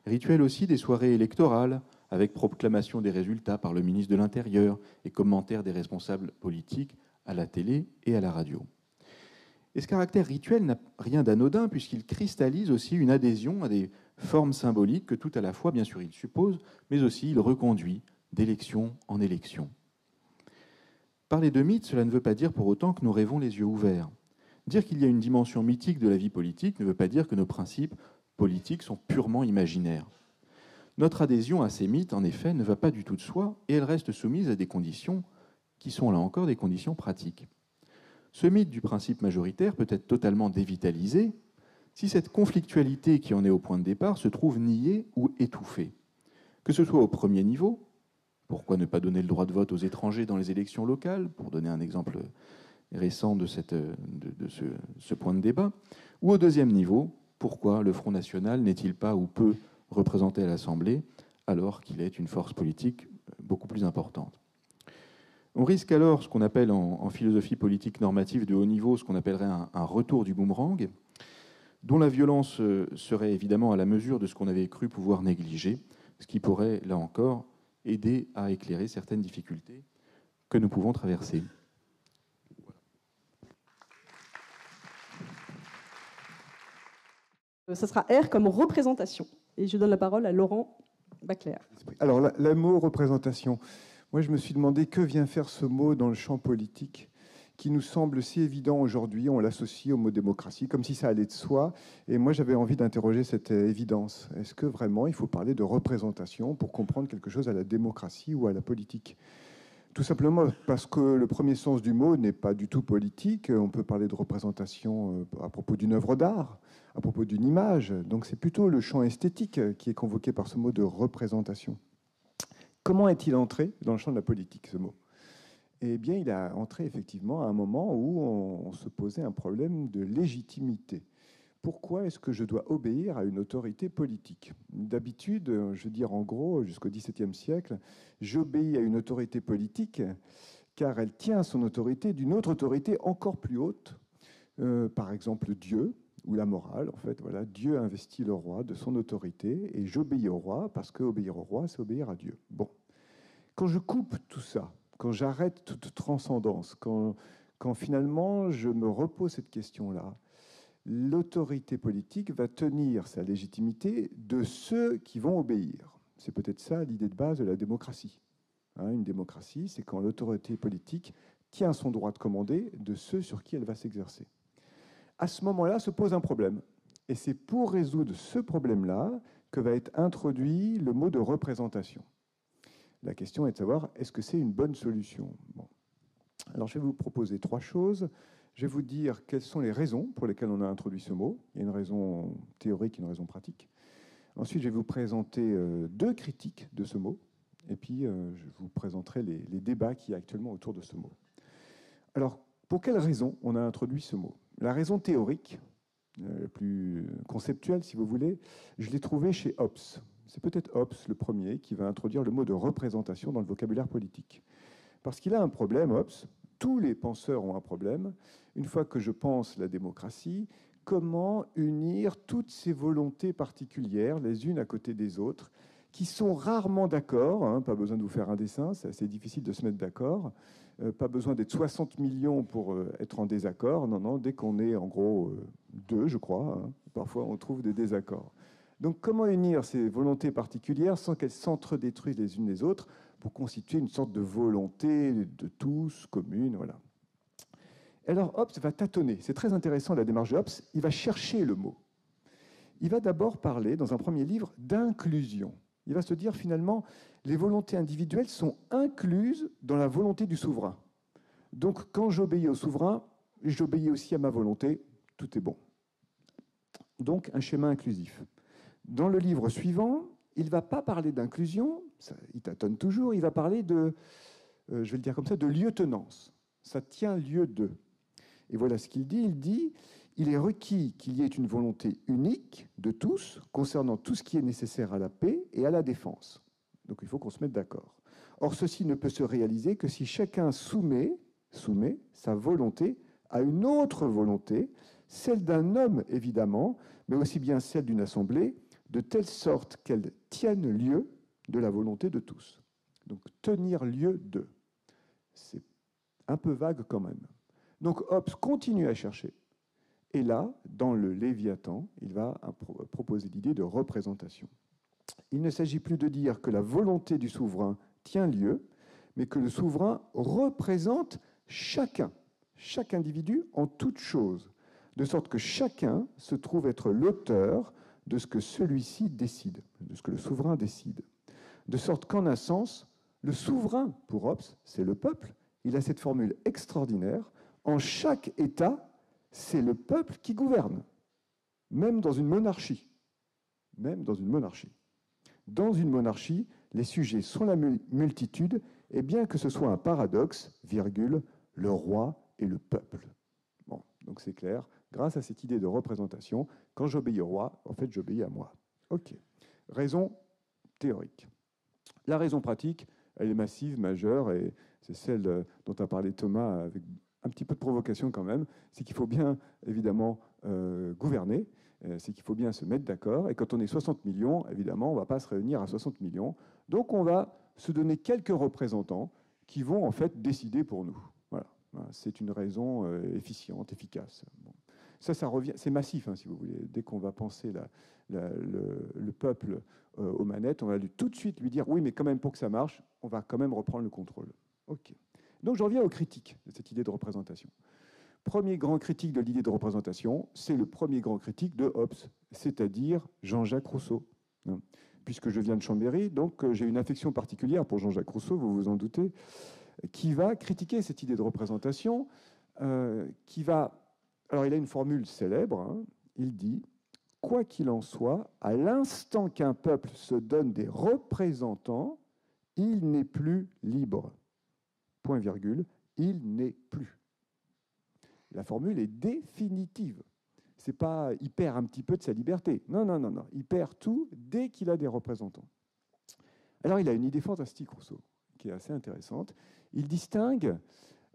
rituel aussi des soirées électorales, avec proclamation des résultats par le ministre de l'Intérieur et commentaires des responsables politiques à la télé et à la radio. Et ce caractère rituel n'a rien d'anodin, puisqu'il cristallise aussi une adhésion à des formes symboliques que tout à la fois, bien sûr, il suppose, mais aussi il reconduit d'élection en élection. Parler de mythe, cela ne veut pas dire pour autant que nous rêvons les yeux ouverts. Dire qu'il y a une dimension mythique de la vie politique ne veut pas dire que nos principes politiques sont purement imaginaires. Notre adhésion à ces mythes, en effet, ne va pas du tout de soi, et elle reste soumise à des conditions qui sont là encore des conditions pratiques. Ce mythe du principe majoritaire peut être totalement dévitalisé si cette conflictualité qui en est au point de départ se trouve niée ou étouffée. Que ce soit au premier niveau, pourquoi ne pas donner le droit de vote aux étrangers dans les élections locales, pour donner un exemple récent de ce point de débat, ou au deuxième niveau, pourquoi le Front National n'est-il pas ou peu représenté à l'Assemblée alors qu'il est une force politique beaucoup plus importante. On risque alors ce qu'on appelle en philosophie politique normative de haut niveau, ce qu'on appellerait un retour du boomerang, dont la violence serait évidemment à la mesure de ce qu'on avait cru pouvoir négliger, ce qui pourrait, là encore, aider à éclairer certaines difficultés que nous pouvons traverser. Ça sera R comme représentation. Et je donne la parole à Laurent Bacler. Alors, le mot représentation. Moi, je me suis demandé que vient faire ce mot dans le champ politique, qui nous semble si évident aujourd'hui. On l'associe au mot démocratie, comme si ça allait de soi. Et moi, j'avais envie d'interroger cette évidence. Est-ce que vraiment il faut parler de représentation pour comprendre quelque chose à la démocratie ou à la politique ? Tout simplement parce que le premier sens du mot n'est pas du tout politique. On peut parler de représentation à propos d'une œuvre d'art, à propos d'une image. Donc c'est plutôt le champ esthétique qui est convoqué par ce mot de représentation. Comment est-il entré dans le champ de la politique, ce mot ? Eh bien, il a entré effectivement à un moment où on se posait un problème de légitimité. Pourquoi est-ce que je dois obéir à une autorité politique ? D'habitude, je veux dire en gros, jusqu'au XVIIe siècle, j'obéis à une autorité politique car elle tient son autorité d'une autre autorité encore plus haute, par exemple Dieu ou la morale. En fait, voilà, Dieu investit le roi de son autorité et j'obéis au roi parce que obéir au roi, c'est obéir à Dieu. Bon, quand je coupe tout ça, quand j'arrête toute transcendance, quand finalement je me repose cette question-là, l'autorité politique va tenir sa légitimité de ceux qui vont obéir. C'est peut-être ça l'idée de base de la démocratie. Une démocratie, c'est quand l'autorité politique tient son droit de commander de ceux sur qui elle va s'exercer. À ce moment-là se pose un problème. Et c'est pour résoudre ce problème-là que va être introduit le mot de représentation. La question est de savoir, est-ce que c'est une bonne solution ? Bon. Alors, je vais vous proposer 3 choses. Je vais vous dire quelles sont les raisons pour lesquelles on a introduit ce mot. Il y a une raison théorique et une raison pratique. Ensuite, je vais vous présenter 2 critiques de ce mot. Et puis, je vous présenterai les débats qu'il y a actuellement autour de ce mot. Alors, pour quelles raisons on a introduit ce mot ? La raison théorique, la plus conceptuelle, si vous voulez, je l'ai trouvée chez Hobbes. C'est peut-être Hobbes, le premier, qui va introduire le mot de représentation dans le vocabulaire politique. Parce qu'il a un problème, Hobbes. Tous les penseurs ont un problème. Une fois que je pense la démocratie, comment unir toutes ces volontés particulières, les unes à côté des autres, qui sont rarement d'accord, pas besoin de vous faire un dessin, c'est assez difficile de se mettre d'accord, pas besoin d'être 60 millions pour être en désaccord, non, dès qu'on est en gros 2, je crois, parfois on trouve des désaccords. Donc comment unir ces volontés particulières sans qu'elles s'entre-détruisent les unes les autres pour constituer une sorte de volonté de tous, commune, voilà. Alors Hobbes va tâtonner, c'est très intéressant la démarche de Hobbes, il va chercher le mot. Il va d'abord parler, dans un premier livre, d'inclusion. Il va se dire finalement, les volontés individuelles sont incluses dans la volonté du souverain. Donc quand j'obéis au souverain, j'obéis aussi à ma volonté, tout est bon. Donc un schéma inclusif. Dans le livre suivant, il ne va pas parler d'inclusion, il tâtonne toujours, il va parler de, je vais le dire comme ça, de lieutenance. Ça tient lieu de. Et voilà ce qu'il dit, il est requis qu'il y ait une volonté unique de tous concernant tout ce qui est nécessaire à la paix et à la défense. Donc il faut qu'on se mette d'accord. Or, ceci ne peut se réaliser que si chacun soumet sa volonté à une autre volonté, celle d'un homme évidemment, mais aussi bien celle d'une assemblée, de telle sorte qu'elle tienne lieu de la volonté de tous. Donc tenir lieu de, c'est un peu vague quand même. Donc Hobbes continue à chercher. Et là, dans le Léviathan, il va proposer l'idée de représentation. Il ne s'agit plus de dire que la volonté du souverain tient lieu, mais que le souverain représente chacun, chaque individu en toute chose, de sorte que chacun se trouve être l'auteur de ce que celui-ci décide, de ce que le souverain décide. De sorte qu'en un sens, le souverain, pour Hobbes, c'est le peuple. Il a cette formule extraordinaire. En chaque État, c'est le peuple qui gouverne, même dans une monarchie. Même dans une monarchie. Dans une monarchie, les sujets sont la multitude, et bien que ce soit un paradoxe, virgule, le roi et le peuple. Bon, donc c'est clair. Grâce à cette idée de représentation, quand j'obéis au roi, en fait, j'obéis à moi. OK. Raison théorique. La raison pratique, elle est massive, majeure, et c'est celle dont a parlé Thomas avec un petit peu de provocation quand même, c'est qu'il faut bien, évidemment, gouverner, c'est qu'il faut bien se mettre d'accord, et quand on est 60 millions, évidemment, on ne va pas se réunir à 60 millions, donc on va se donner quelques représentants qui vont, en fait, décider pour nous. Voilà. C'est une raison efficiente, efficace. Bon. Ça revient, c'est massif, hein, si vous voulez. Dès qu'on va penser le peuple aux manettes, on va tout de suite lui dire, oui, mais quand même, pour que ça marche, on va quand même reprendre le contrôle. OK. Donc, je reviens aux critiques de cette idée de représentation. Premier grand critique de l'idée de représentation, c'est le premier grand critique de Hobbes, c'est-à-dire Jean-Jacques Rousseau. Puisque je viens de Chambéry, donc j'ai une affection particulière pour Jean-Jacques Rousseau, vous vous en doutez, qui va critiquer cette idée de représentation, qui va... Alors, il a une formule célèbre, hein, il dit « Quoi qu'il en soit, à l'instant qu'un peuple se donne des représentants, il n'est plus libre. » Point virgule, il n'est plus. La formule est définitive. C'est pas il perd un petit peu de sa liberté. Non, non, non, non. Il perd tout dès qu'il a des représentants. Alors, il a une idée fantastique, Rousseau, qui est assez intéressante. Il distingue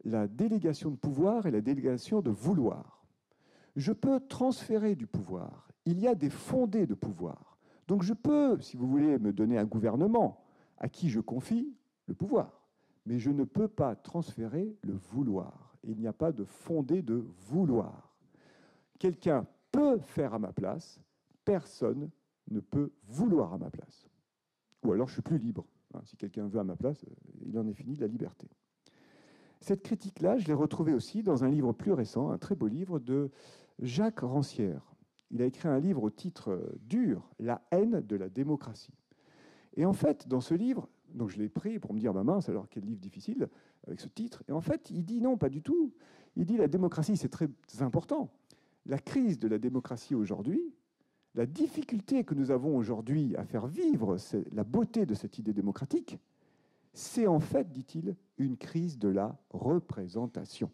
la délégation de pouvoir et la délégation de vouloir. Je peux transférer du pouvoir. Il y a des fondés de pouvoir. Donc, je peux, si vous voulez, me donner un gouvernement à qui je confie le pouvoir. Mais je ne peux pas transférer le vouloir. Il n'y a pas de fondé de vouloir. Quelqu'un peut faire à ma place, personne ne peut vouloir à ma place. Ou alors je suis plus libre. Si quelqu'un veut à ma place, il en est fini de la liberté. Cette critique-là, je l'ai retrouvée aussi dans un livre plus récent, un très beau livre de Jacques Rancière. Il a écrit un livre au titre dur, La haine de la démocratie. Et en fait, dans ce livre, donc je l'ai pris pour me dire, bah mince, alors quel livre difficile avec ce titre. Et en fait, il dit non, pas du tout. Il dit la démocratie, c'est très important. La crise de la démocratie aujourd'hui, la difficulté que nous avons aujourd'hui à faire vivre la beauté de cette idée démocratique, c'est en fait, dit-il, une crise de la représentation.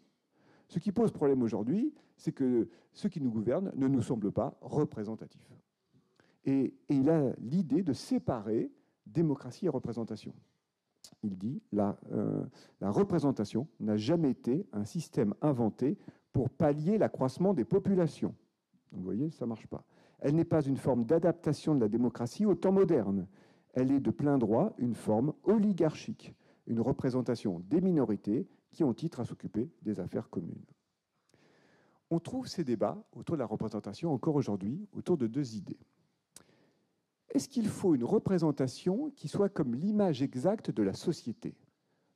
Ce qui pose problème aujourd'hui, c'est que ceux qui nous gouvernent ne nous semblent pas représentatifs. Et il a l'idée de séparer démocratie et représentation. Il dit la représentation n'a jamais été un système inventé pour pallier l'accroissement des populations. Donc, vous voyez, ça ne marche pas. Elle n'est pas une forme d'adaptation de la démocratie au temps moderne. Elle est de plein droit une forme oligarchique, une représentation des minorités qui ont titre à s'occuper des affaires communes. On trouve ces débats autour de la représentation encore aujourd'hui autour de deux idées. Est-ce qu'il faut une représentation qui soit comme l'image exacte de la société?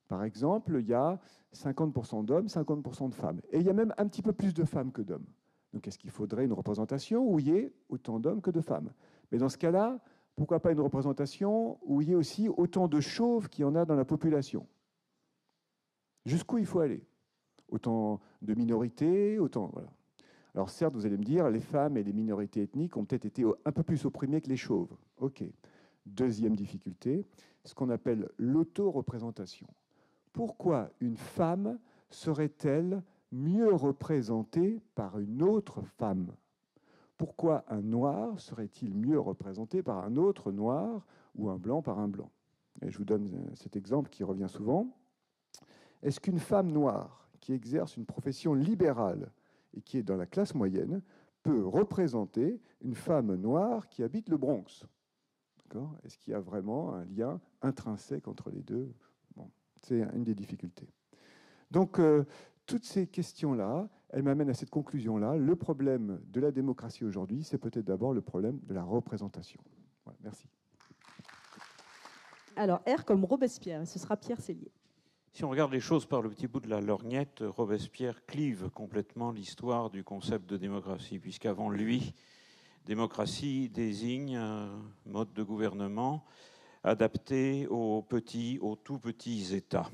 Par exemple, il y a 50% d'hommes, 50% de femmes. Et il y a même un petit peu plus de femmes que d'hommes. Donc est-ce qu'il faudrait une représentation où il y ait autant d'hommes que de femmes? Mais dans ce cas-là, pourquoi pas une représentation où il y ait aussi autant de chauves qu'il y en a dans la population? Jusqu'où il faut aller? Autant de minorités, autant... Voilà. Alors certes, vous allez me dire, les femmes et les minorités ethniques ont peut-être été un peu plus opprimées que les chauves. OK. Deuxième difficulté, ce qu'on appelle l'auto-représentation. Pourquoi une femme serait-elle mieux représenté par une autre femme. Pourquoi un noir serait-il mieux représenté par un autre noir ou un blanc par un blanc? Et je vous donne cet exemple qui revient souvent. Est-ce qu'une femme noire qui exerce une profession libérale et qui est dans la classe moyenne peut représenter une femme noire qui habite le Bronx? Est-ce qu'il y a vraiment un lien intrinsèque entre les deux? Bon, c'est une des difficultés. Donc, toutes ces questions-là, elles m'amènent à cette conclusion-là. Le problème de la démocratie aujourd'hui, c'est peut-être d'abord le problème de la représentation. Voilà, merci. Alors, R comme Robespierre, ce sera Pierre Sellier. Si on regarde les choses par le petit bout de la lorgnette, Robespierre clive complètement l'histoire du concept de démocratie, puisqu'avant lui, démocratie désigne un mode de gouvernement adapté aux tout petits États.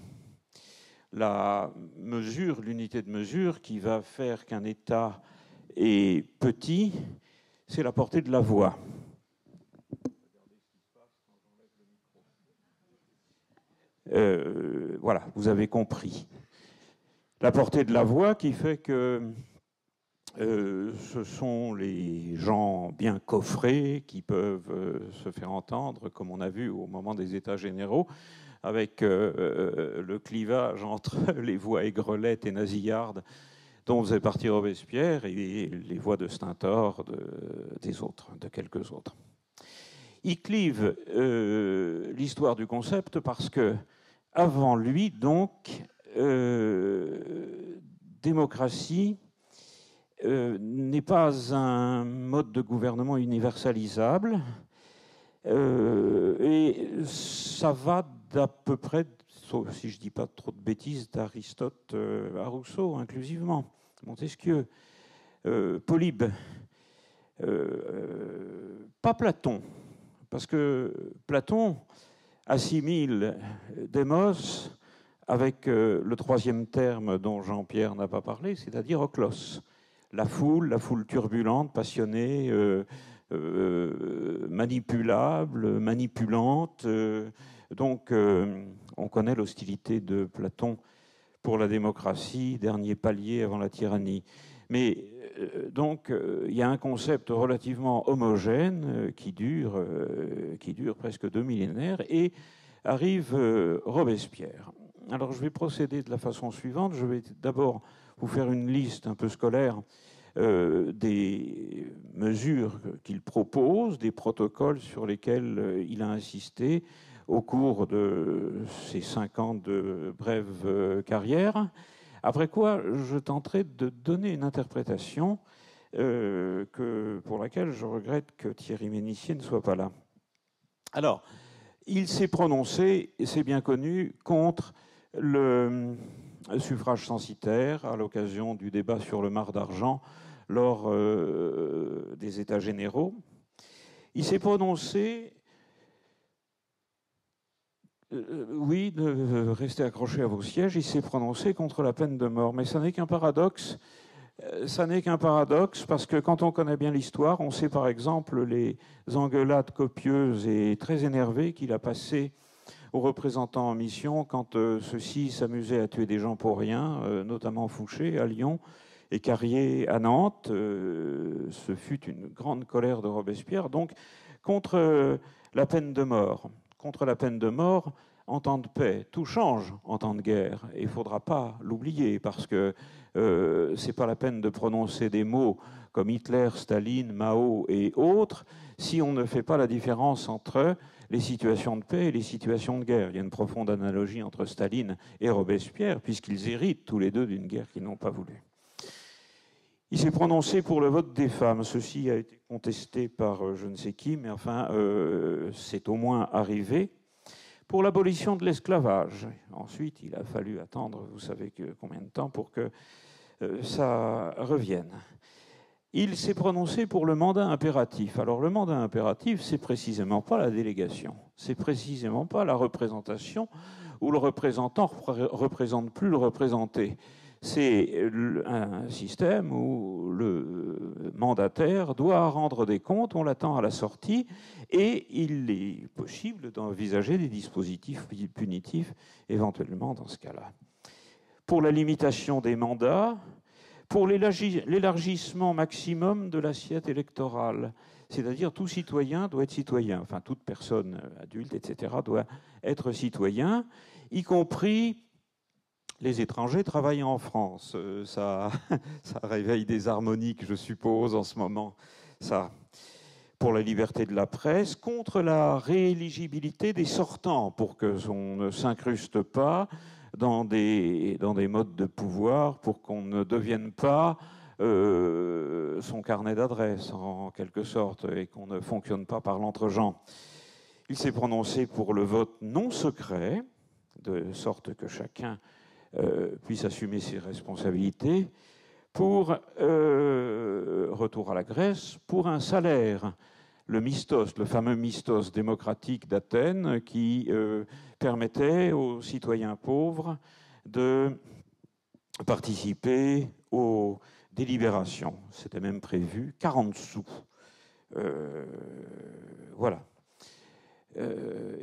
La mesure, l'unité de mesure qui va faire qu'un État est petit, c'est la portée de la voix. Voilà, vous avez compris. La portée de la voix qui fait que ce sont les gens bien coffrés qui peuvent se faire entendre, comme on a vu au moment des États généraux, avec le clivage entre les voix aigrelettes et nasillardes dont faisait partie Robespierre et les voix de Stentor, des autres, de quelques autres. Il clive l'histoire du concept parce que, avant lui, donc, démocratie n'est pas un mode de gouvernement universalisable et ça va d'à peu près, sauf si je ne dis pas trop de bêtises, d'Aristote à Rousseau inclusivement, Montesquieu, Polybe, pas Platon, parce que Platon assimile Démos avec le troisième terme dont Jean-Pierre n'a pas parlé, c'est-à-dire Oklos. La foule turbulente, passionnée, manipulable, manipulante. Donc, on connaît l'hostilité de Platon pour la démocratie, dernier palier avant la tyrannie. Mais donc, il y a un concept relativement homogène qui dure presque 2 millénaires et arrive Robespierre. Alors, je vais procéder de la façon suivante. Je vais d'abord vous faire une liste un peu scolaire des mesures qu'il propose, des protocoles sur lesquels il a insisté au cours de ses 5 ans de brève carrière. Après quoi, je tenterai de donner une interprétation pour laquelle je regrette que Thierry Ménissier ne soit pas là. Alors, il s'est prononcé, et c'est bien connu, contre le suffrage censitaire à l'occasion du débat sur le Mar d'Argent lors des États généraux. Il s'est prononcé, oui, de rester accroché à vos sièges, il s'est prononcé contre la peine de mort. Mais ça n'est qu'un paradoxe. Ça n'est qu'un paradoxe parce que quand on connaît bien l'histoire, on sait par exemple les engueulades copieuses et très énervées qu'il a passées aux représentants en mission quand ceux-ci s'amusaient à tuer des gens pour rien, notamment Fouché à Lyon et Carrier à Nantes. Ce fut une grande colère de Robespierre. Donc, contre la peine de mort. Contre la peine de mort, en temps de paix, tout change en temps de guerre. Et il ne faudra pas l'oublier parce que ce n'est pas la peine de prononcer des mots comme Hitler, Staline, Mao et autres si on ne fait pas la différence entre les situations de paix et les situations de guerre. Il y a une profonde analogie entre Staline et Robespierre, puisqu'ils héritent tous les deux d'une guerre qu'ils n'ont pas voulu. Il s'est prononcé pour le vote des femmes. Ceci a été contesté par je ne sais qui, mais enfin, c'est au moins arrivé. Pour l'abolition de l'esclavage. Ensuite, il a fallu attendre, vous savez combien de temps, pour que ça revienne. Il s'est prononcé pour le mandat impératif. Alors le mandat impératif, c'est précisément pas la délégation, c'est précisément pas la représentation où le représentant représente plus le représenté. C'est un système où le mandataire doit rendre des comptes, on l'attend à la sortie, et il est possible d'envisager des dispositifs punitifs éventuellement dans ce cas-là. pour la limitation des mandats, pour l'élargissement maximum de l'assiette électorale. C'est-à-dire tout citoyen doit être citoyen, enfin toute personne adulte, etc., doit être citoyen, y compris les étrangers travaillant en France. Ça réveille des harmoniques, je suppose, en ce moment. Ça, pour la liberté de la presse, contre la rééligibilité des sortants, pour qu'on ne s'incruste pas dans des modes de pouvoir, pour qu'on ne devienne pas son carnet d'adresse, en quelque sorte, et qu'on ne fonctionne pas par l'entre-gens. Il s'est prononcé pour le vote non secret, de sorte que chacun puisse assumer ses responsabilités, pour retour à la Grèce, pour un salaire, le mistos, le fameux mistos démocratique d'Athènes, qui permettait aux citoyens pauvres de participer aux délibérations. C'était même prévu 40 sous. Voilà.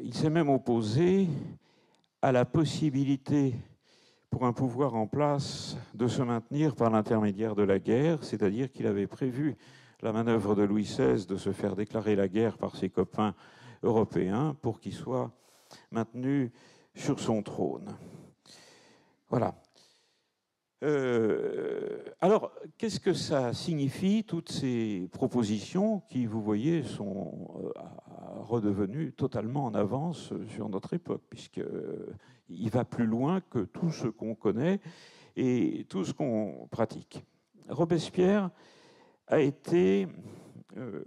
Il s'est même opposé à la possibilité pour un pouvoir en place de se maintenir par l'intermédiaire de la guerre, c'est-à-dire qu'il avait prévu la manœuvre de Louis XVI de se faire déclarer la guerre par ses copains européens pour qu'il soit maintenu sur son trône. Voilà. Alors, qu'est-ce que ça signifie, toutes ces propositions qui, vous voyez, sont redevenues totalement en avance sur notre époque, puisqu'il va plus loin que tout ce qu'on connaît et tout ce qu'on pratique. Robespierre a été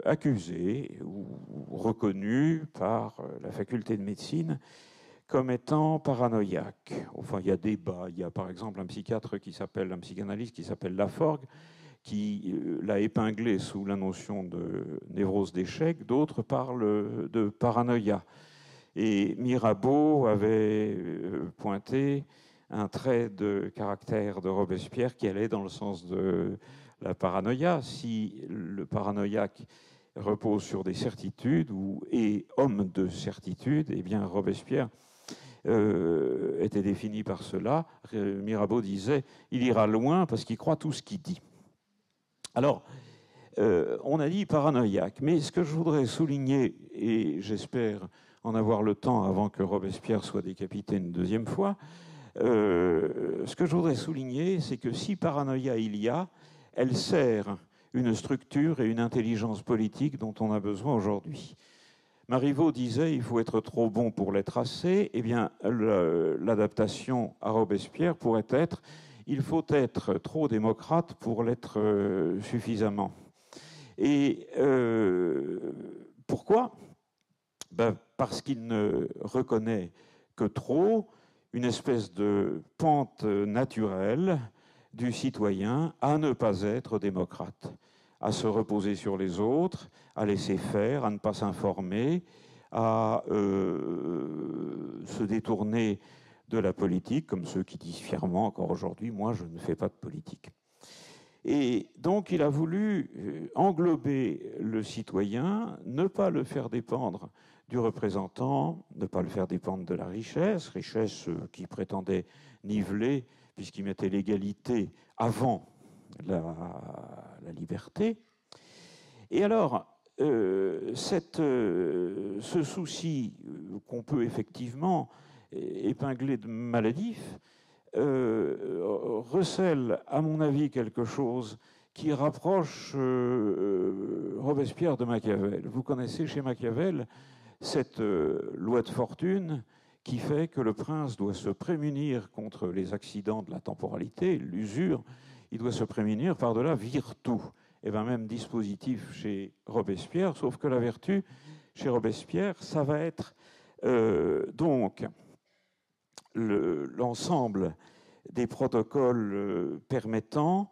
accusé ou reconnu par la faculté de médecine comme étant paranoïaque. Enfin, il y a débat. Il y a par exemple un psychanalyste qui s'appelle Laforgue, qui l'a épinglé sous la notion de névrose d'échec. D'autres parlent de paranoïa. Et Mirabeau avait pointé un trait de caractère de Robespierre qui allait dans le sens de la paranoïa. Si le paranoïaque repose sur des certitudes ou est homme de certitude, eh bien Robespierre était défini par cela. Mirabeau disait « il ira loin parce qu'il croit tout ce qu'il dit ». Alors, on a dit paranoïaque, mais ce que je voudrais souligner, et j'espère en avoir le temps avant que Robespierre soit décapité une deuxième fois, ce que je voudrais souligner, c'est que si paranoïa il y a, elle sert une structure et une intelligence politique dont on a besoin aujourd'hui. Marivaux disait il faut être trop bon pour l'être assez. Eh bien, l'adaptation à Robespierre pourrait être il faut être trop démocrate pour l'être suffisamment. Et pourquoi ? Parce qu'il ne reconnaît que trop une espèce de pente naturelle du citoyen à ne pas être démocrate, à se reposer sur les autres, à laisser faire, à ne pas s'informer, à se détourner de la politique, comme ceux qui disent fièrement encore aujourd'hui « moi, je ne fais pas de politique ». Et donc, il a voulu englober le citoyen, ne pas le faire dépendre du représentant, ne pas le faire dépendre de la richesse qui prétendait niveler, puisqu'il mettait l'égalité avant la liberté. Et alors, ce souci qu'on peut effectivement épingler de maladif recèle, à mon avis, quelque chose qui rapproche Robespierre de Machiavel. Vous connaissez chez Machiavel cette loi de fortune qui fait que le prince doit se prémunir contre les accidents de la temporalité, l'usure, il doit se prémunir par-delà virtu. Et bien même dispositif chez Robespierre, sauf que la vertu, chez Robespierre, ça va être donc l'ensemble des protocoles permettant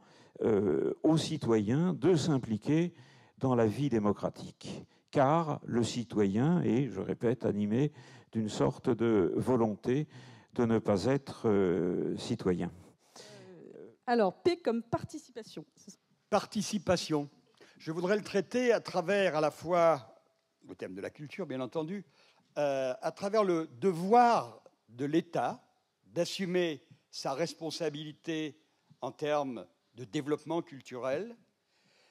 aux citoyens de s'impliquer dans la vie démocratique. Car le citoyen est, je répète, animé d'une sorte de volonté de ne pas être citoyen. Alors, P comme participation. Participation. Je voudrais le traiter à travers à la fois le thème de la culture, bien entendu, à travers le devoir de l'État d'assumer sa responsabilité en termes de développement culturel,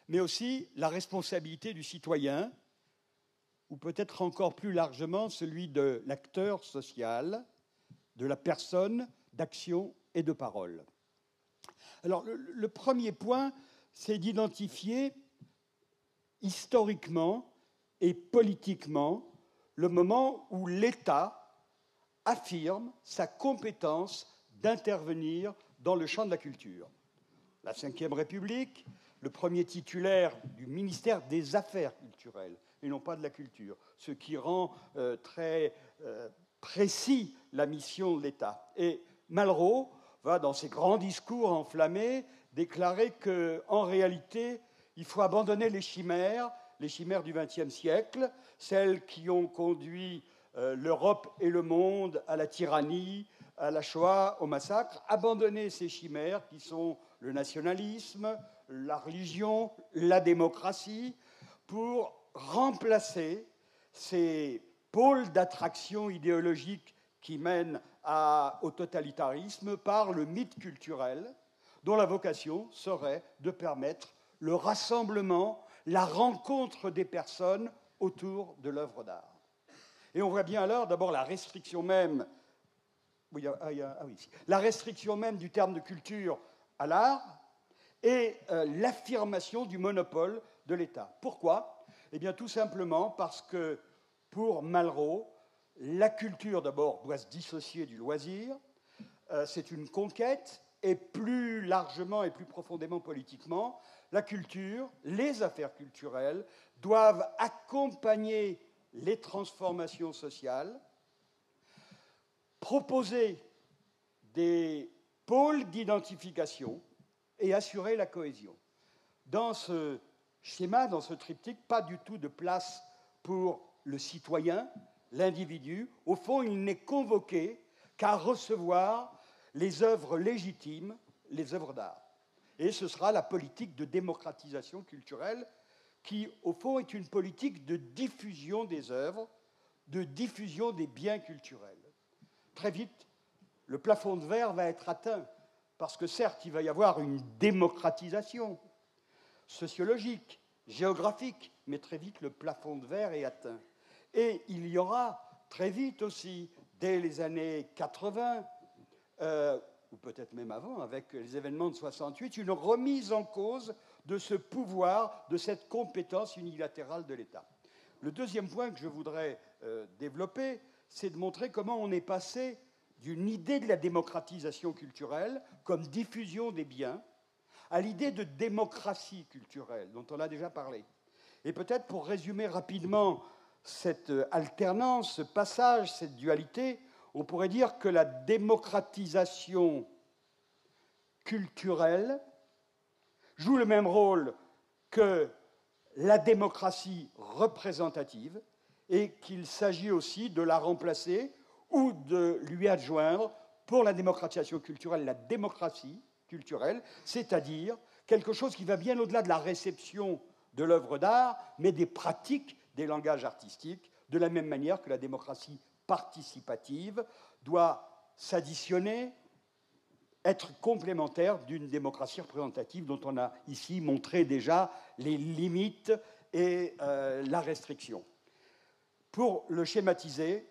mais aussi la responsabilité du citoyen, ou peut-être encore plus largement celui de l'acteur social, de la personne d'action et de parole. Alors, le premier point, c'est d'identifier historiquement et politiquement le moment où l'État affirme sa compétence d'intervenir dans le champ de la culture. La Ve République, le premier titulaire du ministère des Affaires culturelles, et non pas de la culture, ce qui rend très précis la mission de l'État. Et Malraux va, dans ses grands discours enflammés, déclarer qu'en réalité, il faut abandonner les chimères du XXe siècle, celles qui ont conduit l'Europe et le monde à la tyrannie, à la Shoah, au massacre, abandonner ces chimères qui sont le nationalisme, la religion, la démocratie, pour remplacer ces pôles d'attraction idéologique qui mènent au totalitarisme par le mythe culturel, dont la vocation serait de permettre le rassemblement, la rencontre des personnes autour de l'œuvre d'art. Et on voit bien alors d'abord la restriction même, la restriction même du terme de culture à l'art et l'affirmation du monopole de l'État. Pourquoi ? Eh bien tout simplement parce que pour Malraux, la culture d'abord doit se dissocier du loisir, c'est une conquête, et plus largement et plus profondément politiquement, la culture, les affaires culturelles doivent accompagner les transformations sociales, proposer des pôles d'identification et assurer la cohésion. Dans ce schéma, dans ce triptyque, pas du tout de place pour le citoyen, l'individu. Au fond, il n'est convoqué qu'à recevoir les œuvres légitimes, les œuvres d'art. Et ce sera la politique de démocratisation culturelle qui, au fond, est une politique de diffusion des œuvres, de diffusion des biens culturels. Très vite, le plafond de verre va être atteint, parce que certes, il va y avoir une démocratisation sociologique, géographique, mais très vite, le plafond de verre est atteint. Et il y aura très vite aussi, dès les années 80, ou peut-être même avant, avec les événements de 68, une remise en cause de ce pouvoir, de cette compétence unilatérale de l'État. Le deuxième point que je voudrais développer, c'est de montrer comment on est passé d'une idée de la démocratisation culturelle comme diffusion des biens à l'idée de démocratie culturelle, dont on a déjà parlé. Et peut-être pour résumer rapidement cette alternance, ce passage, cette dualité, on pourrait dire que la démocratisation culturelle joue le même rôle que la démocratie représentative et qu'il s'agit aussi de la remplacer ou de lui adjoindre pour la démocratisation culturelle la démocratie culturelle, c'est-à-dire quelque chose qui va bien au-delà de la réception de l'œuvre d'art, mais des pratiques des langages artistiques, de la même manière que la démocratie participative doit s'additionner, être complémentaire d'une démocratie représentative dont on a ici montré déjà les limites et la restriction. Pour le schématiser,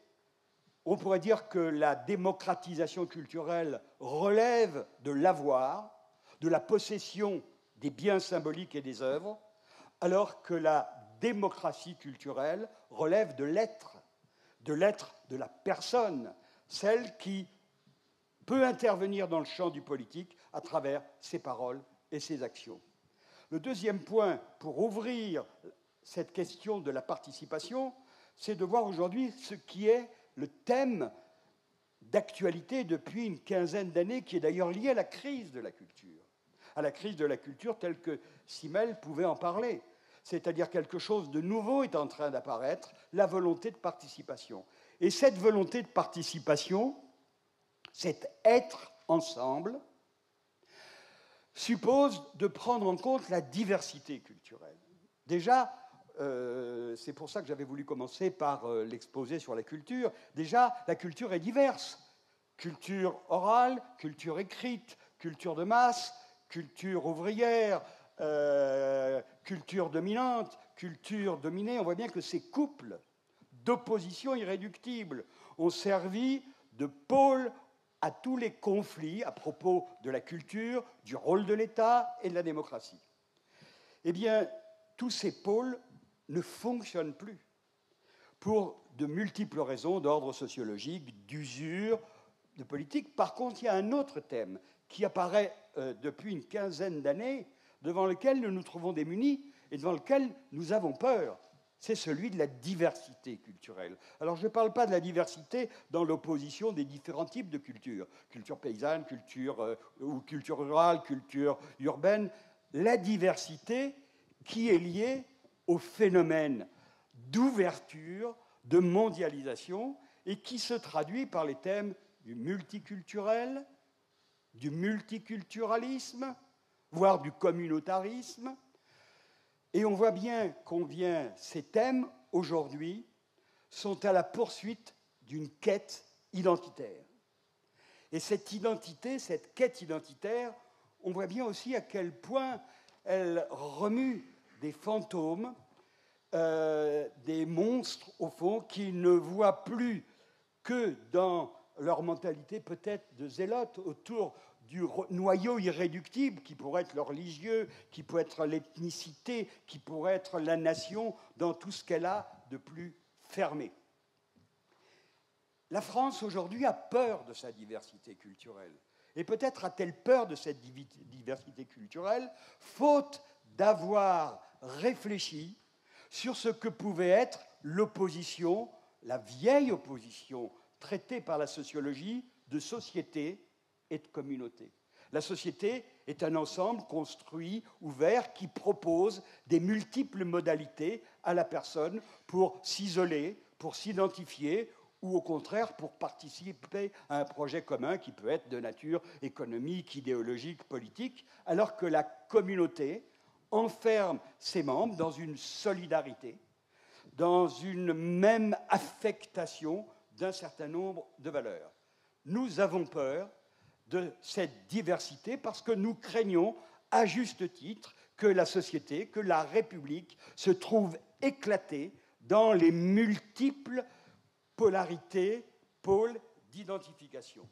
on pourrait dire que la démocratisation culturelle relève de l'avoir, de la possession des biens symboliques et des œuvres, alors que la démocratie culturelle relève de l'être de la personne, celle qui peut intervenir dans le champ du politique à travers ses paroles et ses actions. Le deuxième point, pour ouvrir cette question de la participation, c'est de voir aujourd'hui ce qui est le thème d'actualité depuis une quinzaine d'années, qui est d'ailleurs lié à la crise de la culture telle que Simmel pouvait en parler. C'est-à-dire quelque chose de nouveau est en train d'apparaître, la volonté de participation. Et cette volonté de participation, cet être ensemble, suppose de prendre en compte la diversité culturelle. Déjà, c'est pour ça que j'avais voulu commencer par l'exposé sur la culture. Déjà, la culture est diverse. Culture orale, culture écrite, culture de masse, culture ouvrière, culture dominante, culture dominée. On voit bien que ces couples d'opposition irréductibles ont servi de pôle à tous les conflits à propos de la culture, du rôle de l'État et de la démocratie. Eh bien, tous ces pôles ne fonctionnent plus pour de multiples raisons d'ordre sociologique, d'usure, de politique. Par contre, il y a un autre thème qui apparaît depuis une quinzaine d'années, devant lequel nous nous trouvons démunis et devant lequel nous avons peur. C'est celui de la diversité culturelle. Alors, je ne parle pas de la diversité dans l'opposition des différents types de cultures. Culture paysanne, ou culture rurale, culture urbaine. La diversité qui est liée au phénomène d'ouverture, de mondialisation, et qui se traduit par les thèmes du multiculturel, du multiculturalisme, voire du communautarisme. Et on voit bien combien ces thèmes, aujourd'hui, sont à la poursuite d'une quête identitaire. Et cette identité, cette quête identitaire, on voit bien aussi à quel point elle remue des fantômes, des monstres, au fond, qui ne voient plus que dans leur mentalité peut-être de zélote autour du noyau irréductible qui pourrait être le religieux, qui pourrait être l'ethnicité, qui pourrait être la nation, dans tout ce qu'elle a de plus fermé. La France, aujourd'hui, a peur de sa diversité culturelle. Et peut-être a-t-elle peur de cette diversité culturelle, faute d'avoir réfléchi sur ce que pouvait être l'opposition, la vieille opposition traitée par la sociologie de société et de communauté. La société est un ensemble construit, ouvert, qui propose des multiples modalités à la personne pour s'isoler, pour s'identifier, ou au contraire pour participer à un projet commun qui peut être de nature économique, idéologique, politique, alors que la communauté enferme ses membres dans une solidarité, dans une même affectation d'un certain nombre de valeurs. Nous avons peur de cette diversité parce que nous craignons, à juste titre, que la société, que la République se trouve éclatée dans les multiples polarités, pôles d'identification.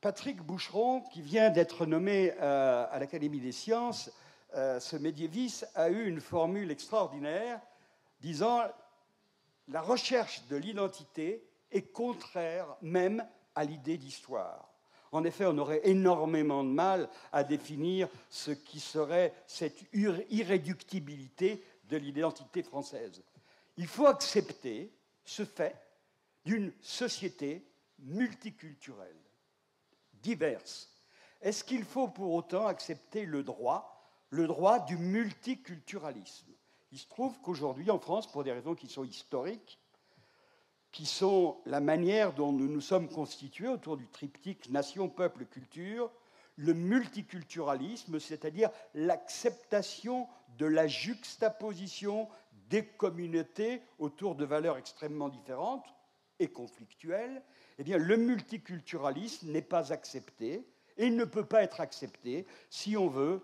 Patrick Boucheron, qui vient d'être nommé à l'Académie des sciences, ce médiéviste, a eu une formule extraordinaire disant « La recherche de l'identité est contraire même à l'idée d'histoire ». En effet, on aurait énormément de mal à définir ce qui serait cette irréductibilité de l'identité française. Il faut accepter ce fait d'une société multiculturelle, diverse. Est-ce qu'il faut pour autant accepter le droit du multiculturalisme? Il se trouve qu'aujourd'hui, en France, pour des raisons qui sont historiques, qui sont la manière dont nous nous sommes constitués autour du triptyque nation, peuple, culture, le multiculturalisme, c'est-à-dire l'acceptation de la juxtaposition des communautés autour de valeurs extrêmement différentes et conflictuelles, eh bien, le multiculturalisme n'est pas accepté et il ne peut pas être accepté si on veut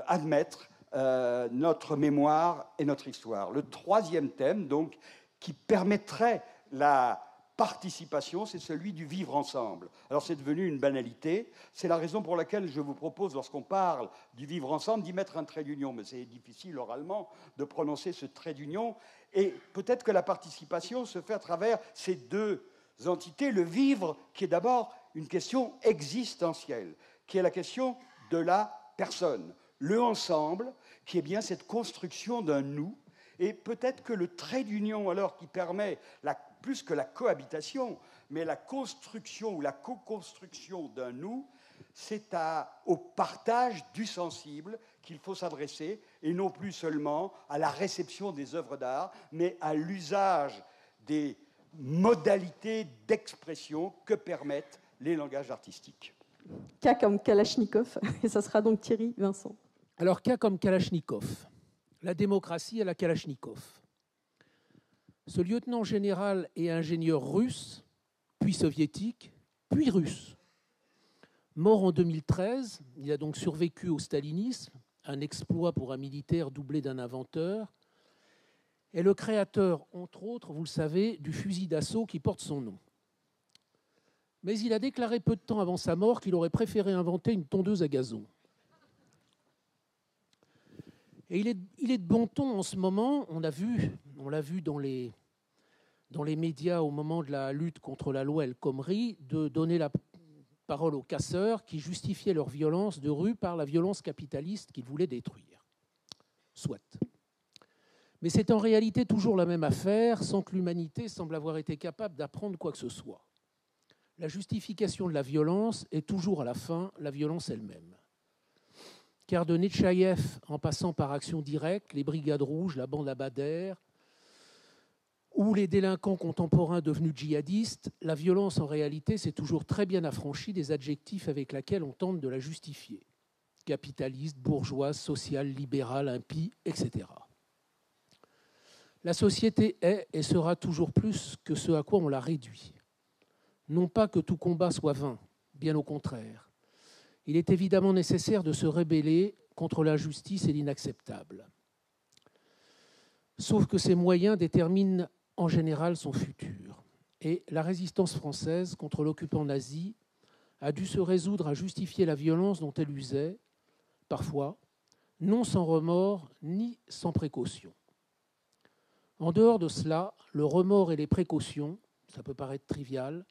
admettre notre mémoire et notre histoire. Le troisième thème, donc, qui permettrait la participation, c'est celui du vivre ensemble. Alors c'est devenu une banalité, c'est la raison pour laquelle je vous propose, lorsqu'on parle du vivre ensemble, d'y mettre un trait d'union, mais c'est difficile oralement de prononcer ce trait d'union, et peut-être que la participation se fait à travers ces deux entités, le vivre qui est d'abord une question existentielle, qui est la question de la personne, le ensemble qui est bien cette construction d'un nous, et peut-être que le trait d'union, alors, qui permet, plus que la cohabitation, mais la construction ou la co-construction d'un nous, c'est au partage du sensible qu'il faut s'adresser, et non plus seulement à la réception des œuvres d'art, mais à l'usage des modalités d'expression que permettent les langages artistiques. K comme Kalachnikov, et ça sera donc Thierry Vincent. Alors, K comme Kalachnikov. La démocratie à la Kalachnikov. Ce lieutenant général et ingénieur russe, puis soviétique, puis russe. Mort en 2013, il a donc survécu au stalinisme, un exploit pour un militaire doublé d'un inventeur, est le créateur, entre autres, vous le savez, du fusil d'assaut qui porte son nom. Mais il a déclaré peu de temps avant sa mort qu'il aurait préféré inventer une tondeuse à gazon. Et il est de bon ton en ce moment, on l'a vu dans les médias au moment de la lutte contre la loi El Khomri, de donner la parole aux casseurs qui justifiaient leur violence de rue par la violence capitaliste qu'ils voulaient détruire. Soit. Mais c'est en réalité toujours la même affaire, sans que l'humanité semble avoir été capable d'apprendre quoi que ce soit. La justification de la violence est toujours à la fin la violence elle-même. Car de Netchaïev, en passant par Action Directe, les Brigades Rouges, la bande Abadère, ou les délinquants contemporains devenus djihadistes, la violence en réalité s'est toujours très bien affranchie des adjectifs avec lesquels on tente de la justifier. Capitaliste, bourgeoise, sociale, libérale, impie, etc. La société est et sera toujours plus que ce à quoi on la réduit. Non pas que tout combat soit vain, bien au contraire. Il est évidemment nécessaire de se rebeller contre l'injustice et l'inacceptable. Sauf que ces moyens déterminent en général son futur. Et la résistance française contre l'occupant nazi a dû se résoudre à justifier la violence dont elle usait, parfois, non sans remords ni sans précaution. En dehors de cela, le remords et les précautions, ça peut paraître trivial,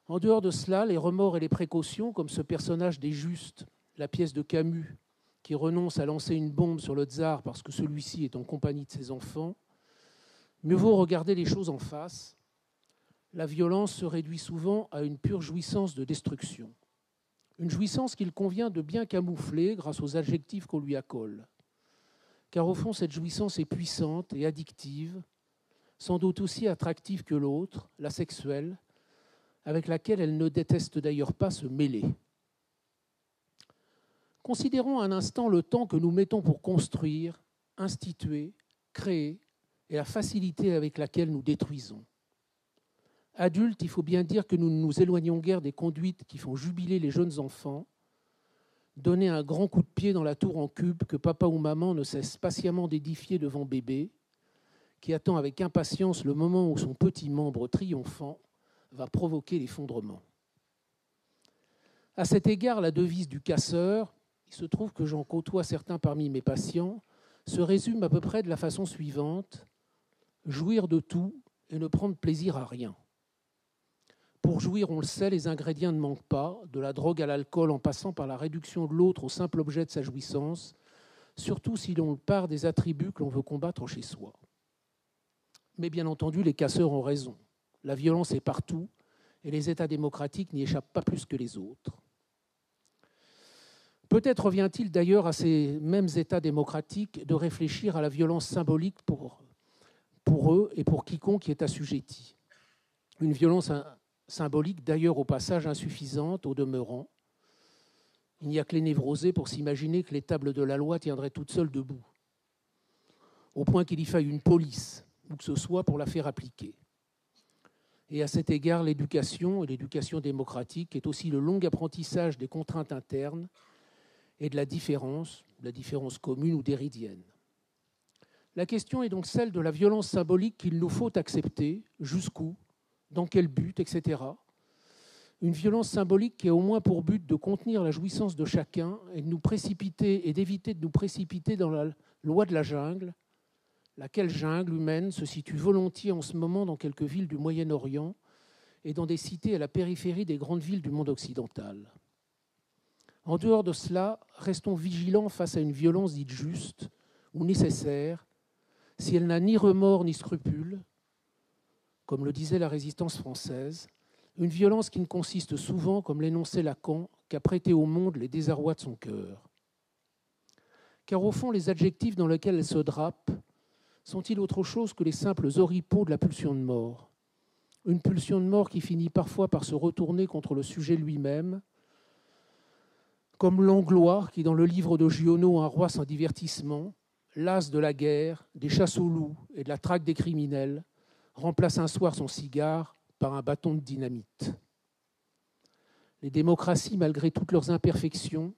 en dehors de cela, les remords et les précautions, comme ce personnage des Justes, la pièce de Camus, qui renonce à lancer une bombe sur le tsar parce que celui-ci est en compagnie de ses enfants, mieux vaut regarder les choses en face. La violence se réduit souvent à une pure jouissance de destruction. Une jouissance qu'il convient de bien camoufler grâce aux adjectifs qu'on lui accole. Car au fond, cette jouissance est puissante et addictive, sans doute aussi attractive que l'autre, la sexuelle, avec laquelle elle ne déteste d'ailleurs pas se mêler. Considérons un instant le temps que nous mettons pour construire, instituer, créer et la facilité avec laquelle nous détruisons. Adultes, il faut bien dire que nous ne nous éloignons guère des conduites qui font jubiler les jeunes enfants, donner un grand coup de pied dans la tour en cube que papa ou maman ne cesse patiemment d'édifier devant bébé, qui attend avec impatience le moment où son petit membre triomphant va provoquer l'effondrement. À cet égard, la devise du casseur, il se trouve que j'en côtoie certains parmi mes patients, se résume à peu près de la façon suivante: jouir de tout et ne prendre plaisir à rien. Pour jouir, on le sait, les ingrédients ne manquent pas, de la drogue à l'alcool en passant par la réduction de l'autre au simple objet de sa jouissance, surtout si l'on part des attributs que l'on veut combattre chez soi. Mais bien entendu, les casseurs ont raison. La violence est partout et les États démocratiques n'y échappent pas plus que les autres. Peut-être revient-il d'ailleurs à ces mêmes États démocratiques de réfléchir à la violence symbolique pour eux et pour quiconque y est assujetti. Une violence symbolique d'ailleurs au passage insuffisante au demeurant. Il n'y a que les névrosés pour s'imaginer que les tables de la loi tiendraient toutes seules debout, au point qu'il y faille une police, ou que ce soit pour la faire appliquer. Et à cet égard, l'éducation, et l'éducation démocratique, est aussi le long apprentissage des contraintes internes et de la différence commune ou déridienne. La question est donc celle de la violence symbolique qu'il nous faut accepter, jusqu'où, dans quel but, etc. Une violence symbolique qui a au moins pour but de contenir la jouissance de chacun et de nous précipiter et d'éviter de nous précipiter dans la loi de la jungle, laquelle jungle humaine se situe volontiers en ce moment dans quelques villes du Moyen-Orient et dans des cités à la périphérie des grandes villes du monde occidental. En dehors de cela, restons vigilants face à une violence dite juste ou nécessaire, si elle n'a ni remords ni scrupules, comme le disait la résistance française, une violence qui ne consiste souvent, comme l'énonçait Lacan, qu'à prêter au monde les désarrois de son cœur. Car au fond, les adjectifs dans lesquels elle se drape sont-ils autre chose que les simples oripeaux de la pulsion de mort? Une pulsion de mort qui finit parfois par se retourner contre le sujet lui-même, comme Langlois qui, dans le livre de Giono, Un roi sans divertissement, las de la guerre, des chasses aux loups et de la traque des criminels, remplace un soir son cigare par un bâton de dynamite. Les démocraties, malgré toutes leurs imperfections,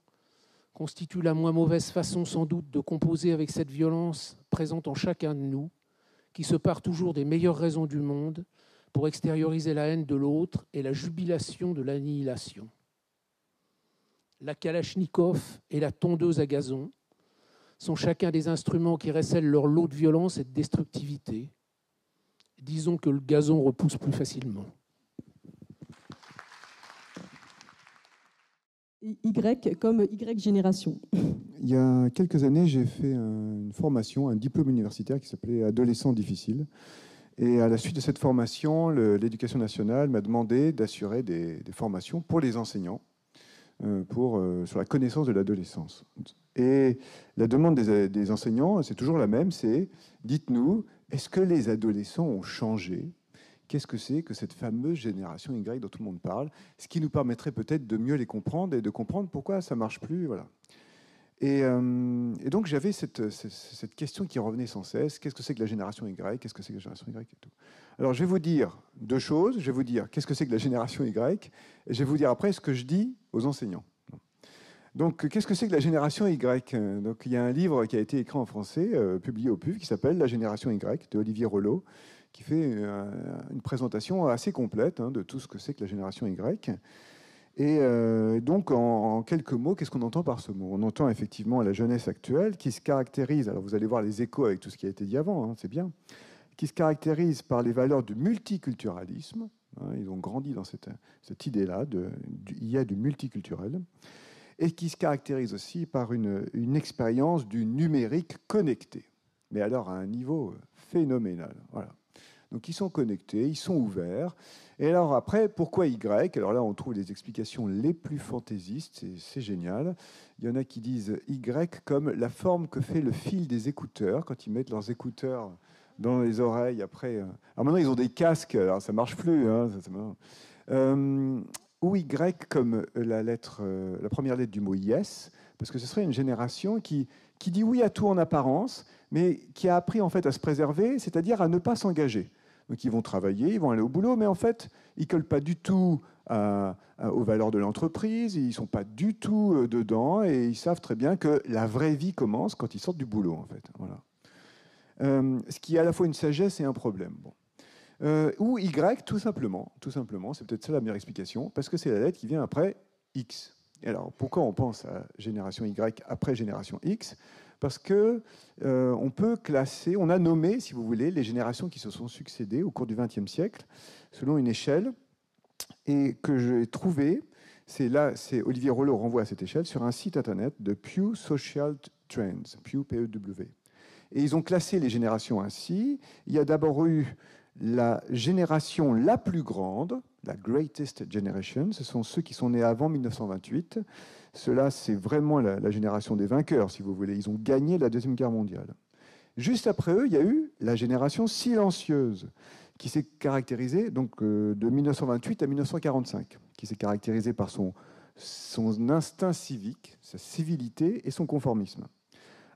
constituent la moins mauvaise façon sans doute de composer avec cette violence présente en chacun de nous, qui se part toujours des meilleures raisons du monde pour extérioriser la haine de l'autre et la jubilation de l'annihilation. La Kalachnikov et la tondeuse à gazon sont chacun des instruments qui recèlent leur lot de violence et de destructivité. Disons que le gazon repousse plus facilement. Y comme Y génération. Il y a quelques années, j'ai fait une formation, un diplôme universitaire qui s'appelait Adolescents difficiles. Et à la suite de cette formation, l'Éducation nationale m'a demandé d'assurer des formations pour les enseignants sur la connaissance de l'adolescence. Et la demande des enseignants, c'est toujours la même, c'est « dites-nous, est-ce que les adolescents ont changé ? Qu'est-ce que c'est que cette fameuse génération Y dont tout le monde parle ?» Ce qui nous permettrait peut-être de mieux les comprendre et de comprendre pourquoi ça ne marche plus. Voilà. Et donc j'avais cette question qui revenait sans cesse. Qu'est-ce que c'est que la génération Y ? Qu'est-ce que c'est que la génération Y et tout. Alors je vais vous dire deux choses. Je vais vous dire qu'est-ce que c'est que la génération Y et je vais vous dire après ce que je dis aux enseignants. Donc qu'est-ce que c'est que la génération Y ? Donc il y a un livre qui a été écrit en français, publié au PUF, qui s'appelle La génération Y de Olivier Rolot, qui fait une présentation assez complète de tout ce que c'est que la génération Y. Et donc, en quelques mots, qu'est-ce qu'on entend par ce mot ? On entend effectivement la jeunesse actuelle qui se caractérise, alors vous allez voir les échos avec tout ce qui a été dit avant, c'est bien, qui se caractérise par les valeurs du multiculturalisme. Ils ont grandi dans cette idée-là, il y a du multiculturel, et qui se caractérise aussi par une expérience du numérique connecté, mais alors à un niveau phénoménal. Voilà. Donc ils sont connectés, ils sont ouverts. Et alors après, pourquoi Y ? Alors là, on trouve les explications les plus fantaisistes, c'est génial. Il y en a qui disent Y comme la forme que fait le fil des écouteurs, quand ils mettent leurs écouteurs dans les oreilles. Après, alors maintenant, ils ont des casques, alors ça ne marche plus. Ou Y comme la première lettre du mot yes, parce que ce serait une génération qui dit oui à tout en apparence, mais qui a appris en fait à se préserver, c'est-à-dire à ne pas s'engager. Donc ils vont travailler, ils vont aller au boulot, mais en fait, ils ne collent pas du tout aux valeurs de l'entreprise, ils ne sont pas du tout dedans, et ils savent très bien que la vraie vie commence quand ils sortent du boulot, en fait. Voilà. Ce qui est à la fois une sagesse et un problème. Bon. Ou Y, tout simplement, c'est peut-être ça la meilleure explication, parce que c'est la lettre qui vient après X. Et alors, pourquoi on pense à génération Y après génération X ? Parce que on peut classer, on a nommé, si vous voulez, les générations qui se sont succédées au cours du XXe siècle selon une échelle, et que j'ai trouvé, c'est Olivier Rolot renvoie à cette échelle sur un site internet de Pew Social Trends, Pew PEW. Et ils ont classé les générations ainsi. Il y a d'abord eu la génération la plus grande, la Greatest Generation, ce sont ceux qui sont nés avant 1928. Cela, c'est vraiment la génération des vainqueurs, si vous voulez. Ils ont gagné la Deuxième Guerre mondiale. Juste après eux, il y a eu la génération silencieuse, qui s'est caractérisée donc, de 1928 à 1945, qui s'est caractérisée par son instinct civique, sa civilité et son conformisme.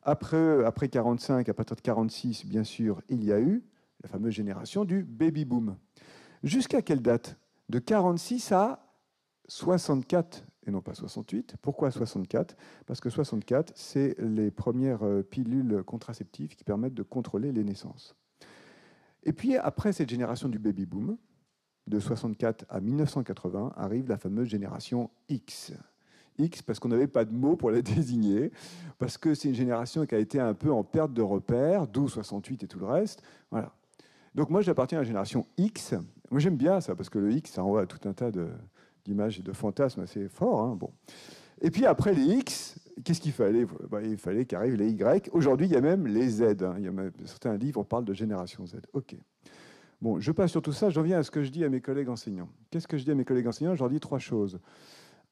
Après 1945, à partir de 1946, bien sûr, il y a eu la fameuse génération du baby-boom. Jusqu'à quelle date ? De 1946 à 64 et non pas 68. Pourquoi 64 ? Parce que 64, c'est les premières pilules contraceptives qui permettent de contrôler les naissances. Et puis, après cette génération du baby-boom, de 64 à 1980, arrive la fameuse génération X. X parce qu'on n'avait pas de mots pour la désigner, parce que c'est une génération qui a été un peu en perte de repères, d'où 68 et tout le reste. Voilà. Donc moi, j'appartiens à la génération X. Moi, j'aime bien ça, parce que le X, ça renvoie à tout un tas d'images et de fantasmes assez forts. Hein. Bon. Et puis après les X, qu'est-ce qu'il fallait ? Il fallait qu'arrivent les Y. Aujourd'hui, il y a même les Z. Hein. Certains livres parlent de génération Z. OK. Bon, je passe sur tout ça, j'en viens à ce que je dis à mes collègues enseignants. Qu'est-ce que je dis à mes collègues enseignants ? Je leur dis 3 choses.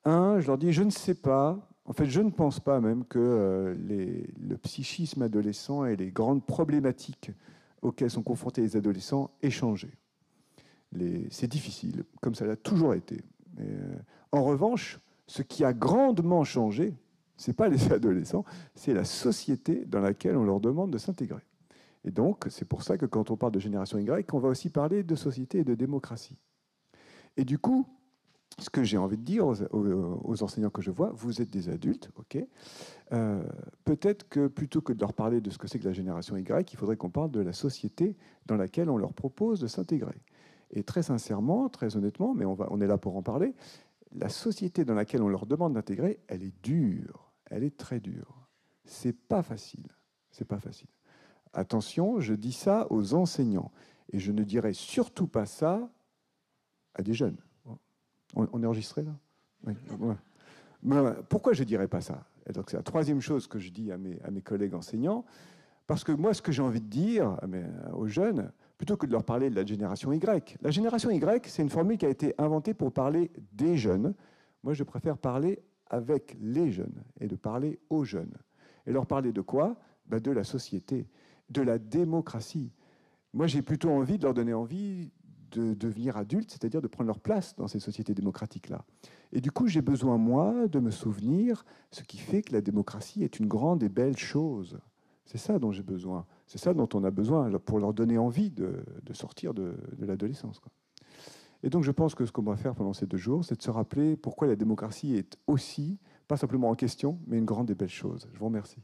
1, je leur dis, je ne sais pas, en fait, je ne pense pas même que le psychisme adolescent et les grandes problématiques auxquelles sont confrontés les adolescents aient changé. C'est difficile, comme ça l'a toujours été. En revanche, ce qui a grandement changé, ce n'est pas les adolescents, c'est la société dans laquelle on leur demande de s'intégrer. Et donc, c'est pour ça que quand on parle de génération Y, on va aussi parler de société et de démocratie. Et du coup, ce que j'ai envie de dire aux enseignants que je vois, vous êtes des adultes, ok. Peut-être que plutôt que de leur parler de ce que c'est que la génération Y, il faudrait qu'on parle de la société dans laquelle on leur propose de s'intégrer. Et très sincèrement, très honnêtement, mais on est là pour en parler, la société dans laquelle on leur demande d'intégrer, elle est dure, elle est très dure. C'est pas facile, c'est pas facile. Attention, je dis ça aux enseignants, et je ne dirais surtout pas ça à des jeunes. On est enregistré là? Oui. Ouais. Pourquoi je ne dirais pas ça? Et donc c'est la troisième chose que je dis à mes collègues enseignants, parce que moi, ce que j'ai envie de dire aux jeunes, plutôt que de leur parler de la génération Y, la génération Y, c'est une formule qui a été inventée pour parler des jeunes. Moi, je préfère parler avec les jeunes et de parler aux jeunes. Et leur parler de quoi? De la société, de la démocratie. Moi, j'ai plutôt envie de leur donner envie de devenir adultes, c'est-à-dire de prendre leur place dans ces sociétés démocratiques-là. Et du coup, j'ai besoin, moi, de me souvenir ce qui fait que la démocratie est une grande et belle chose. C'est ça dont j'ai besoin. C'est ça dont on a besoin pour leur donner envie de sortir de l'adolescence, quoi. Et donc, je pense que ce qu'on va faire pendant ces 2 jours, c'est de se rappeler pourquoi la démocratie est aussi, pas simplement en question, mais une grande et belle chose. Je vous remercie.